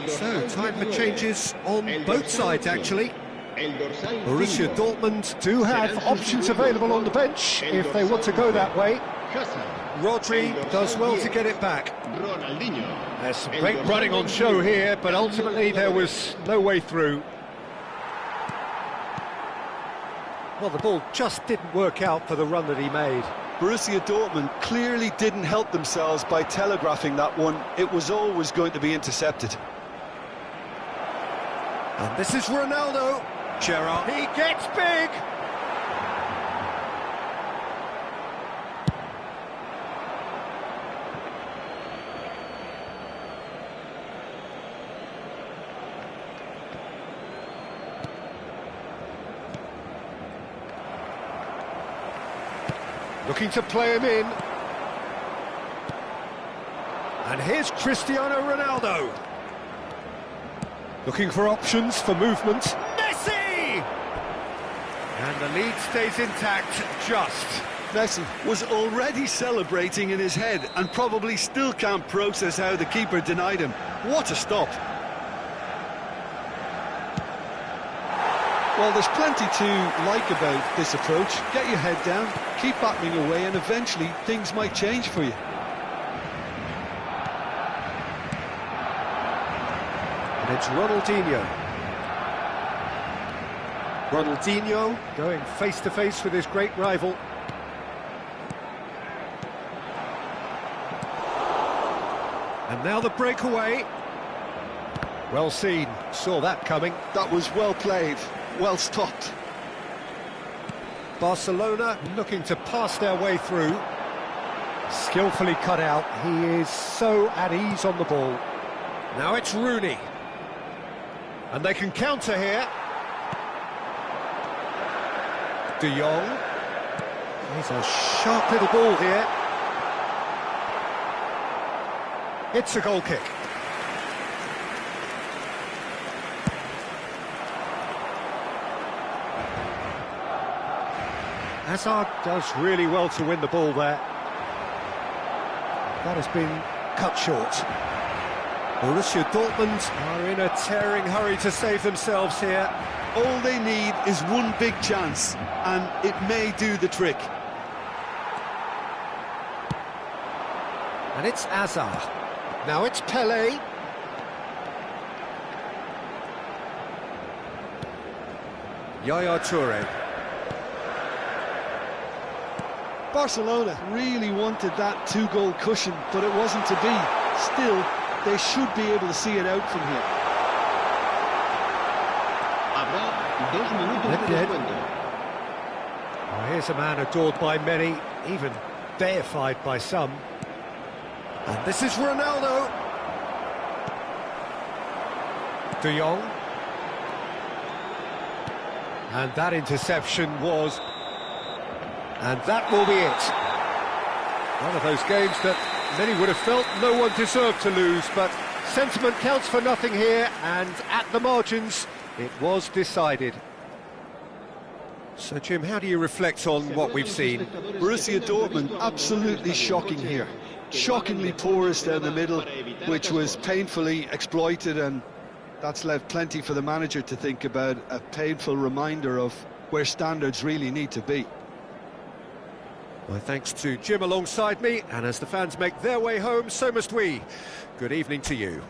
So, time for changes on both sides, actually. Borussia Dortmund do have options available on the bench if they want to go that way. Rodri does well to get it back. There's some great running on show here, but ultimately there was no way through. Well, the ball just didn't work out for the run that he made. Borussia Dortmund clearly didn't help themselves by telegraphing that one. It was always going to be intercepted. And this is Ronaldo. Gerrard. He gets big. Looking to play him in. And here's Cristiano Ronaldo. Looking for options for movement. Messi! And the lead stays intact, just. Messi was already celebrating in his head and probably still can't process how the keeper denied him. What a stop. Well, there's plenty to like about this approach. Get your head down, keep battling away, and eventually things might change for you. And it's Ronaldinho. Ronaldinho going face-to-face with his great rival. And now the breakaway. Well seen, saw that coming. That was well played, well stopped. Barcelona looking to pass their way through. Skillfully cut out. He is so at ease on the ball. Now it's Rooney. And they can counter here. De Jong. He's a sharp little ball here. It's a goal kick. Hazard does really well to win the ball there. That has been cut short. Borussia Dortmund are in a tearing hurry to save themselves here. All they need is one big chance, and it may do the trick. And it's Hazard. Now it's Pelé. Yaya Toure. Barcelona really wanted that two-goal cushion, but it wasn't to be. Still, they should be able to see it out from here. Oh, here's a man adored by many, even deified by some. And this is Ronaldo. De Jong. And that interception was... And that will be it. One of those games that many would have felt no one deserved to lose, but sentiment counts for nothing here, and at the margins, it was decided. So, Jim, how do you reflect on what we've seen? Borussia Dortmund, absolutely shocking here. Shockingly porous down the middle, which was painfully exploited, and that's left plenty for the manager to think about, a painful reminder of where standards really need to be. My thanks to Jim alongside me, and as the fans make their way home, so must we. Good evening to you.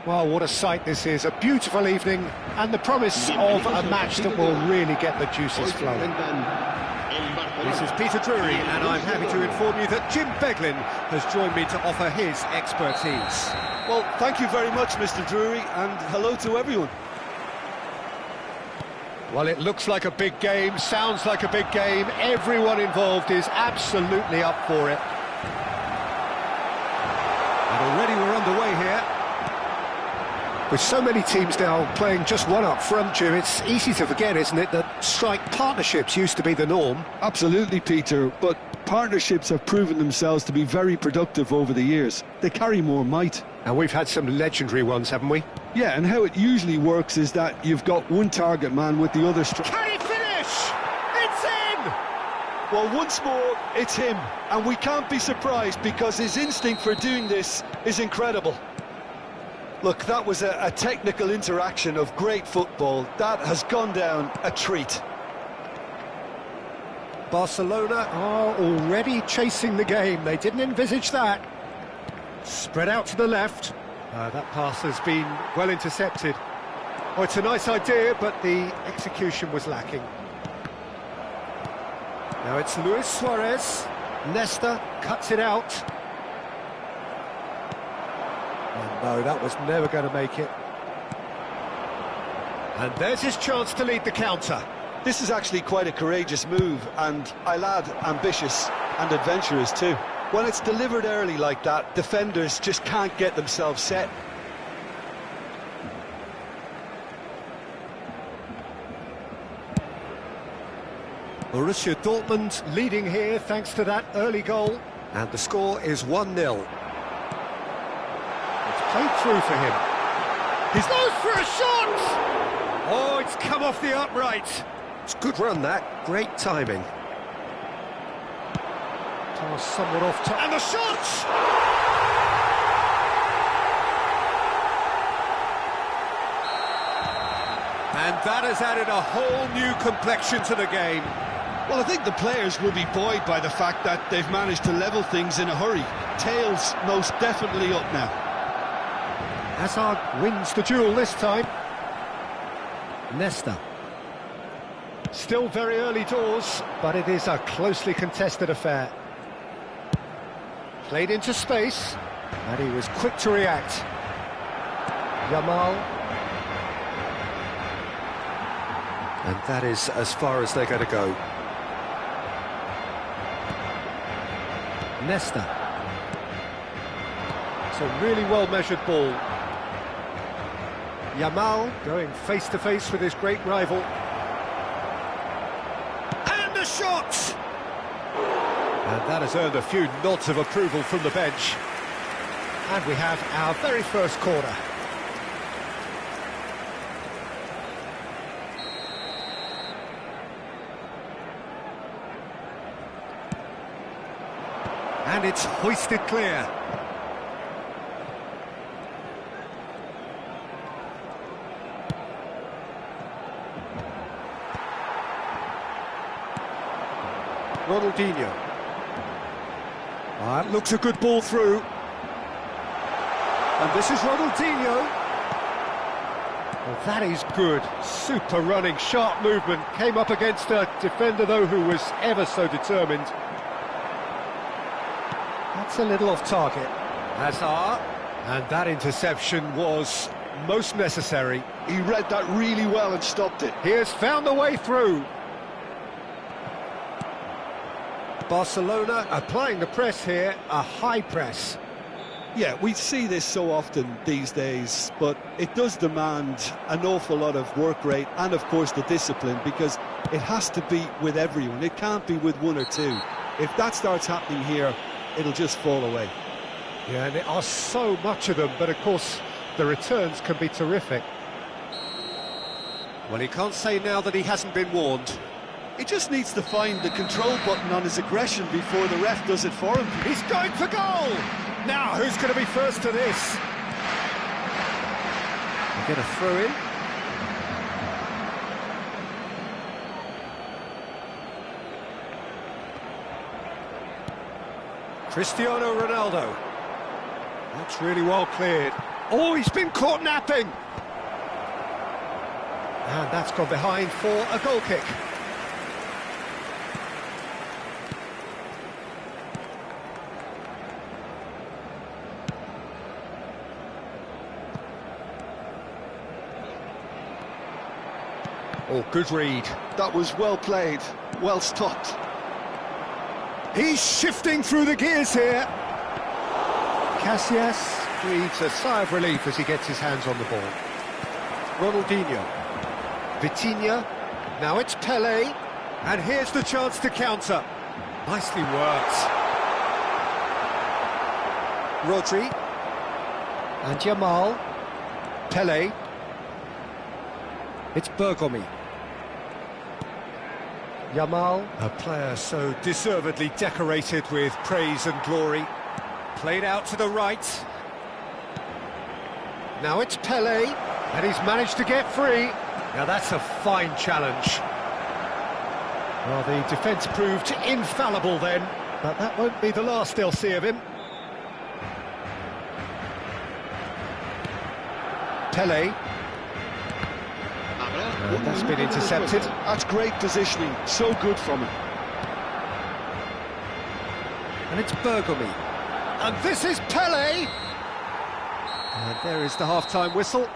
Well, what a sight this is. A beautiful evening and the promise of a match that will really get the juices flowing. This is Peter Drury, and I'm happy to inform you that Jim Beglin has joined me to offer his expertise. Well, thank you very much, Mr. Drury, and hello to everyone. Well, it looks like a big game, sounds like a big game. Everyone involved is absolutely up for it. And already we're underway here. With so many teams now playing just one up front, Jim, it's easy to forget, isn't it, that strike partnerships used to be the norm. Absolutely, Peter, but partnerships have proven themselves to be very productive over the years. They carry more might. And we've had some legendary ones, haven't we? Yeah, and how it usually works is that you've got one target man with the other Can he finish? It's in! Well, once more, it's him. And we can't be surprised because his instinct for doing this is incredible. Look, that was a technical interaction of great football. That has gone down a treat. Barcelona are already chasing the game. They didn't envisage that. Spread out to the left. That pass has been well intercepted. Oh, it's a nice idea, but the execution was lacking. Now it's Luis Suarez. Nesta cuts it out. Oh, no, that was never going to make it. And there's his chance to lead the counter. This is actually quite a courageous move, and I'll add ambitious and adventurous too. When it's delivered early like that, defenders just can't get themselves set. Borussia Dortmund leading here thanks to that early goal. And the score is 1-0. It's played through for him. He's goes for a shot! Oh, it's come off the upright. It's a good run, that. Great timing. Pass somewhat off top. And the shot! And that has added a whole new complexion to the game. Well, I think the players will be buoyed by the fact that they've managed to level things in a hurry. Tails most definitely up now. Hazard wins the duel this time. Nesta. Still very early doors, but it is a closely contested affair. Played into space, and he was quick to react. Yamal. And that is as far as they're going to go. Nesta. It's a really well-measured ball. Yamal going face-to-face with his great rival. And a shot! And that has earned a few nods of approval from the bench. And we have our very first corner. And it's hoisted clear. Ronaldinho. That looks a good ball through. And this is Ronaldinho. Well, that is good. Super running, sharp movement. Came up against a defender, though, who was ever so determined. That's a little off target. Hazard. And that interception was most necessary. He read that really well and stopped it. He has found the way through. Barcelona applying the press here, a high press. Yeah, we see this so often these days, but it does demand an awful lot of work rate and, of course, the discipline, because it has to be with everyone. It can't be with one or two. If that starts happening here, it'll just fall away. Yeah, and there are so much of them, but of course the returns can be terrific. Well, he can't say now that he hasn't been warned. He just needs to find the control button on his aggression before the ref does it for him. He's going for goal! Now, who's going to be first to this? They get a throw in. Cristiano Ronaldo. That's really well cleared. Oh, he's been caught napping. And that's gone behind for a goal kick. Oh, good read. That was well played, well stopped. He's shifting through the gears here. Casillas breathes a sigh of relief as he gets his hands on the ball. Ronaldinho. Vitinha. Now it's Pelé. And here's the chance to counter. Nicely worked. Rodri. And Yamal. Pelé. It's Bergomi. Yamal, a player so deservedly decorated with praise and glory. Played out to the right. Now it's Pelé, and he's managed to get free. Now that's a fine challenge. Well, the defence proved infallible then, but that won't be the last they'll see of him. Pelé. That's been intercepted. That's great positioning, so good from him. And it's Bergomi. And this is Pelé! And there is the half-time whistle.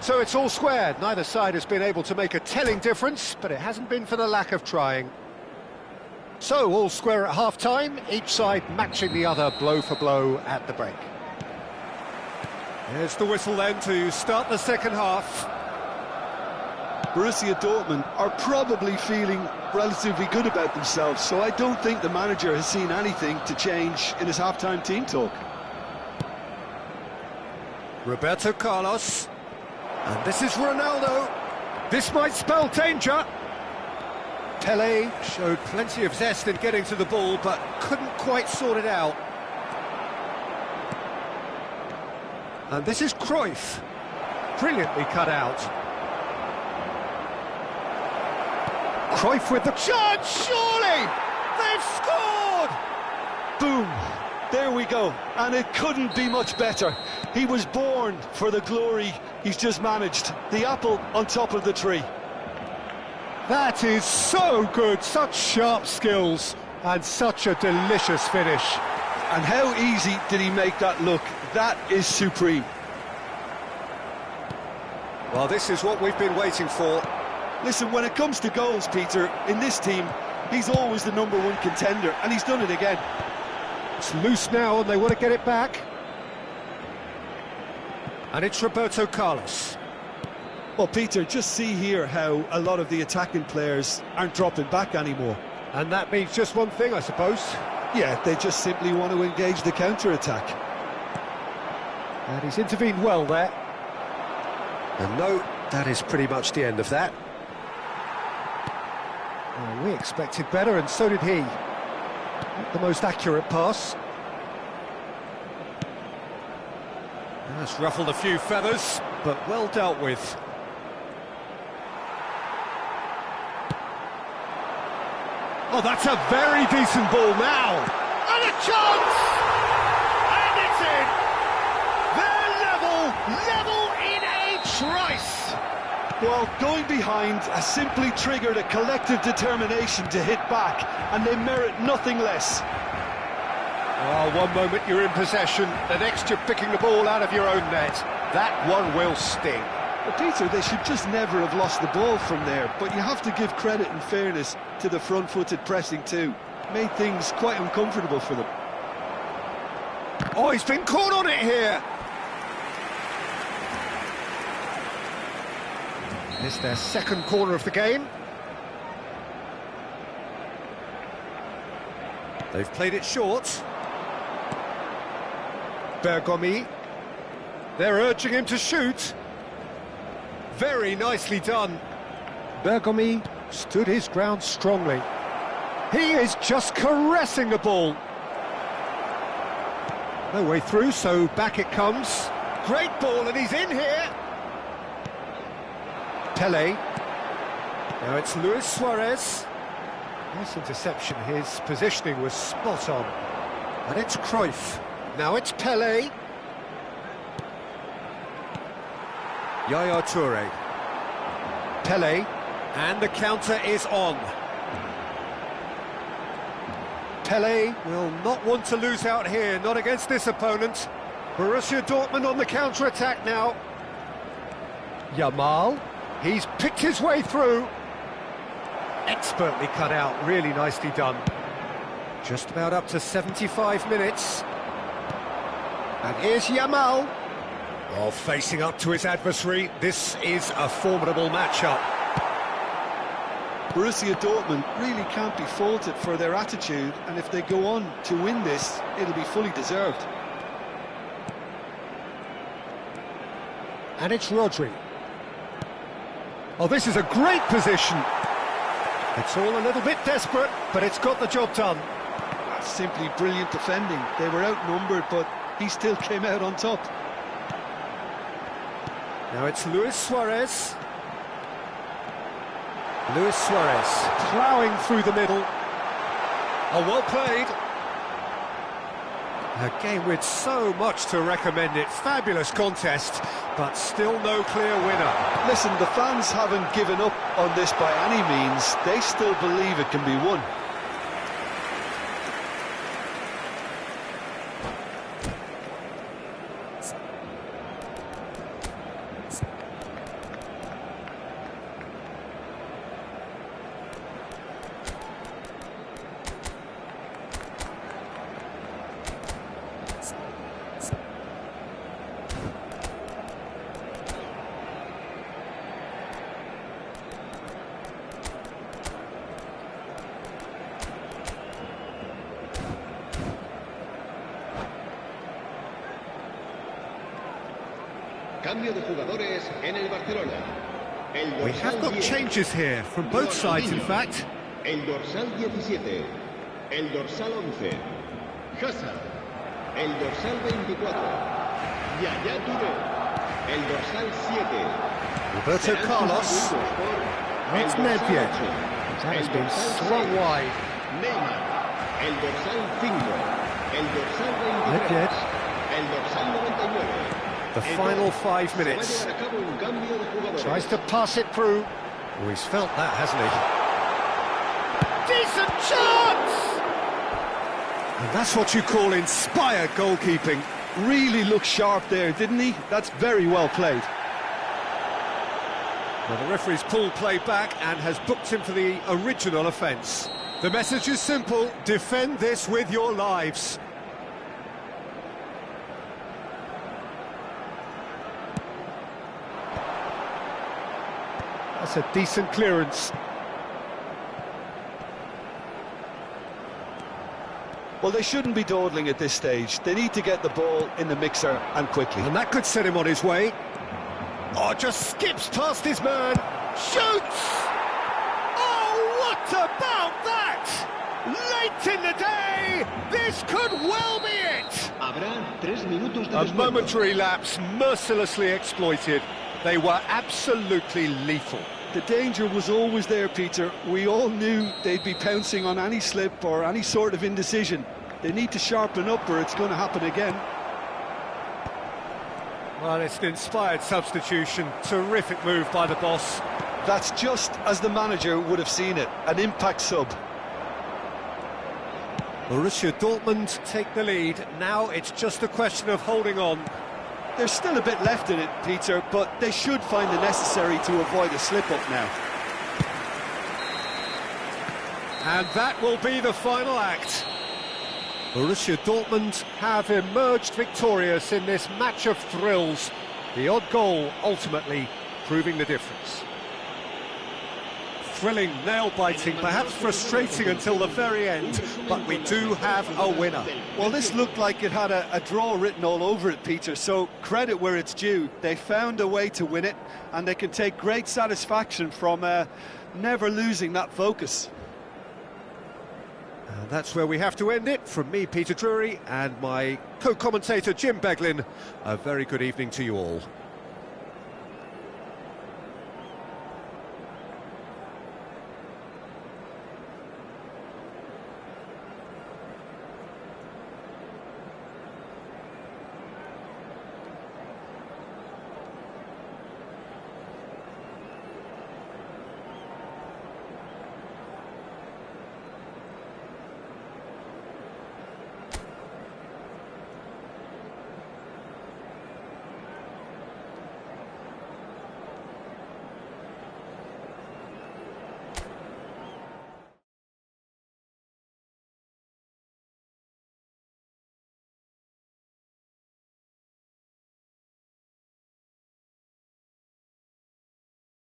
So it's all squared. Neither side has been able to make a telling difference, but it hasn't been for the lack of trying. So all square at half-time, each side matching the other blow for blow at the break. There's the whistle then to start the second half. Borussia Dortmund are probably feeling relatively good about themselves, so I don't think the manager has seen anything to change in his half-time team talk. Roberto Carlos. And this is Ronaldo. This might spell danger. Pelé showed plenty of zest in getting to the ball, but couldn't quite sort it out. And this is Cruyff. Brilliantly cut out. Cruyff with the chance, surely! They've scored! Boom! There we go, and it couldn't be much better. He was born for the glory he's just managed. The apple on top of the tree. That is so good, such sharp skills, and such a delicious finish. And how easy did he make that look? That is supreme. Well, this is what we've been waiting for. Listen, when it comes to goals, Peter, in this team, he's always the #1 contender, and he's done it again. It's loose now, and they want to get it back. And it's Roberto Carlos. Well, Peter, just see here how a lot of the attacking players aren't dropping back anymore. And that means just one thing, I suppose. Yeah, they just simply want to engage the counter-attack. And he's intervened well there. And no, that is pretty much the end of that. Well, we expected better, and so did he. Not the most accurate pass. That's ruffled a few feathers, but well dealt with. Oh, that's a very decent ball now. And a chance! And it's in! They're level in a trice! Well, going behind has simply triggered a collective determination to hit back, and they merit nothing less. Oh, one moment you're in possession, the next you're picking the ball out of your own net. That one will sting. Well, Peter, they should just never have lost the ball from there, but you have to give credit and fairness to the front-footed pressing too. Made things quite uncomfortable for them. Oh, he's been caught on it here! It's their second corner of the game. They've played it short. Bergomi. They're urging him to shoot. Very nicely done. Bergomi stood his ground strongly. He is just caressing the ball. No way through, so back it comes. Great ball, and he's in here. Pelé. Now it's Luis Suarez. Nice interception, his positioning was spot on. And it's Cruyff. Now it's Pelé. Yaya Toure. Pele. And the counter is on. Pele will not want to lose out here, not against this opponent. Borussia Dortmund on the counter-attack now. Yamal, he's picked his way through. Expertly cut out, really nicely done. Just about up to 75 minutes. And here's Yamal. Well, facing up to his adversary, this is a formidable matchup. Borussia Dortmund really can't be faulted for their attitude, and if they go on to win this, it'll be fully deserved. And it's Rodri. Oh, this is a great position. It's all a little bit desperate, but it's got the job done. That's simply brilliant defending. They were outnumbered, but he still came out on top. Now it's Luis Suarez. Luis Suarez ploughing through the middle. Oh, well played. A game with so much to recommend it. Fabulous contest, but still no clear winner. Listen, the fans haven't given up on this by any means. They still believe it can be won. Cambio de jugadores en el Barcelona. We have got changes here from both sides, in fact. El dorsal 17. El dorsal 11. Hazard. El dorsal 24. Yaya Toure. El dorsal 7. Roberto Carlos. It's Nedved. That has been swung wide. Neymar. El dorsal 5. El dorsal 23. Nedved. El dorsal 99. The final 5 minutes. Tries to pass it through. Oh, he's felt that, hasn't he? Decent chance! And that's what you call inspired goalkeeping. Really looked sharp there, didn't he? That's very well played. Well, the referee's pulled play back and has booked him for the original offence. The message is simple: defend this with your lives. That's a decent clearance. Well, they shouldn't be dawdling at this stage. They need to get the ball in the mixer and quickly. And that could set him on his way. Oh, just skips past his man. Shoots! Oh, what about that? Late in the day, this could well be it. A momentary lapse, mercilessly exploited. They were absolutely lethal. The danger was always there, Peter. We all knew they'd be pouncing on any slip or any sort of indecision. They need to sharpen up or it's going to happen again. Well, it's an inspired substitution. Terrific move by the boss. That's just as the manager would have seen it. An impact sub. Borussia Dortmund take the lead. Now it's just a question of holding on. There's still a bit left in it, Peter, but they should find the necessary to avoid a slip-up now. And that will be the final act. Borussia Dortmund have emerged victorious in this match of thrills. The odd goal ultimately proving the difference. Thrilling, nail-biting, perhaps frustrating until the very end, but we do have a winner. Well, this looked like it had a draw written all over it, Peter, so credit where it's due. They found a way to win it, and they can take great satisfaction from never losing that focus. And that's where we have to end it. From me, Peter Drury, and my co-commentator, Jim Beglin, a very good evening to you all.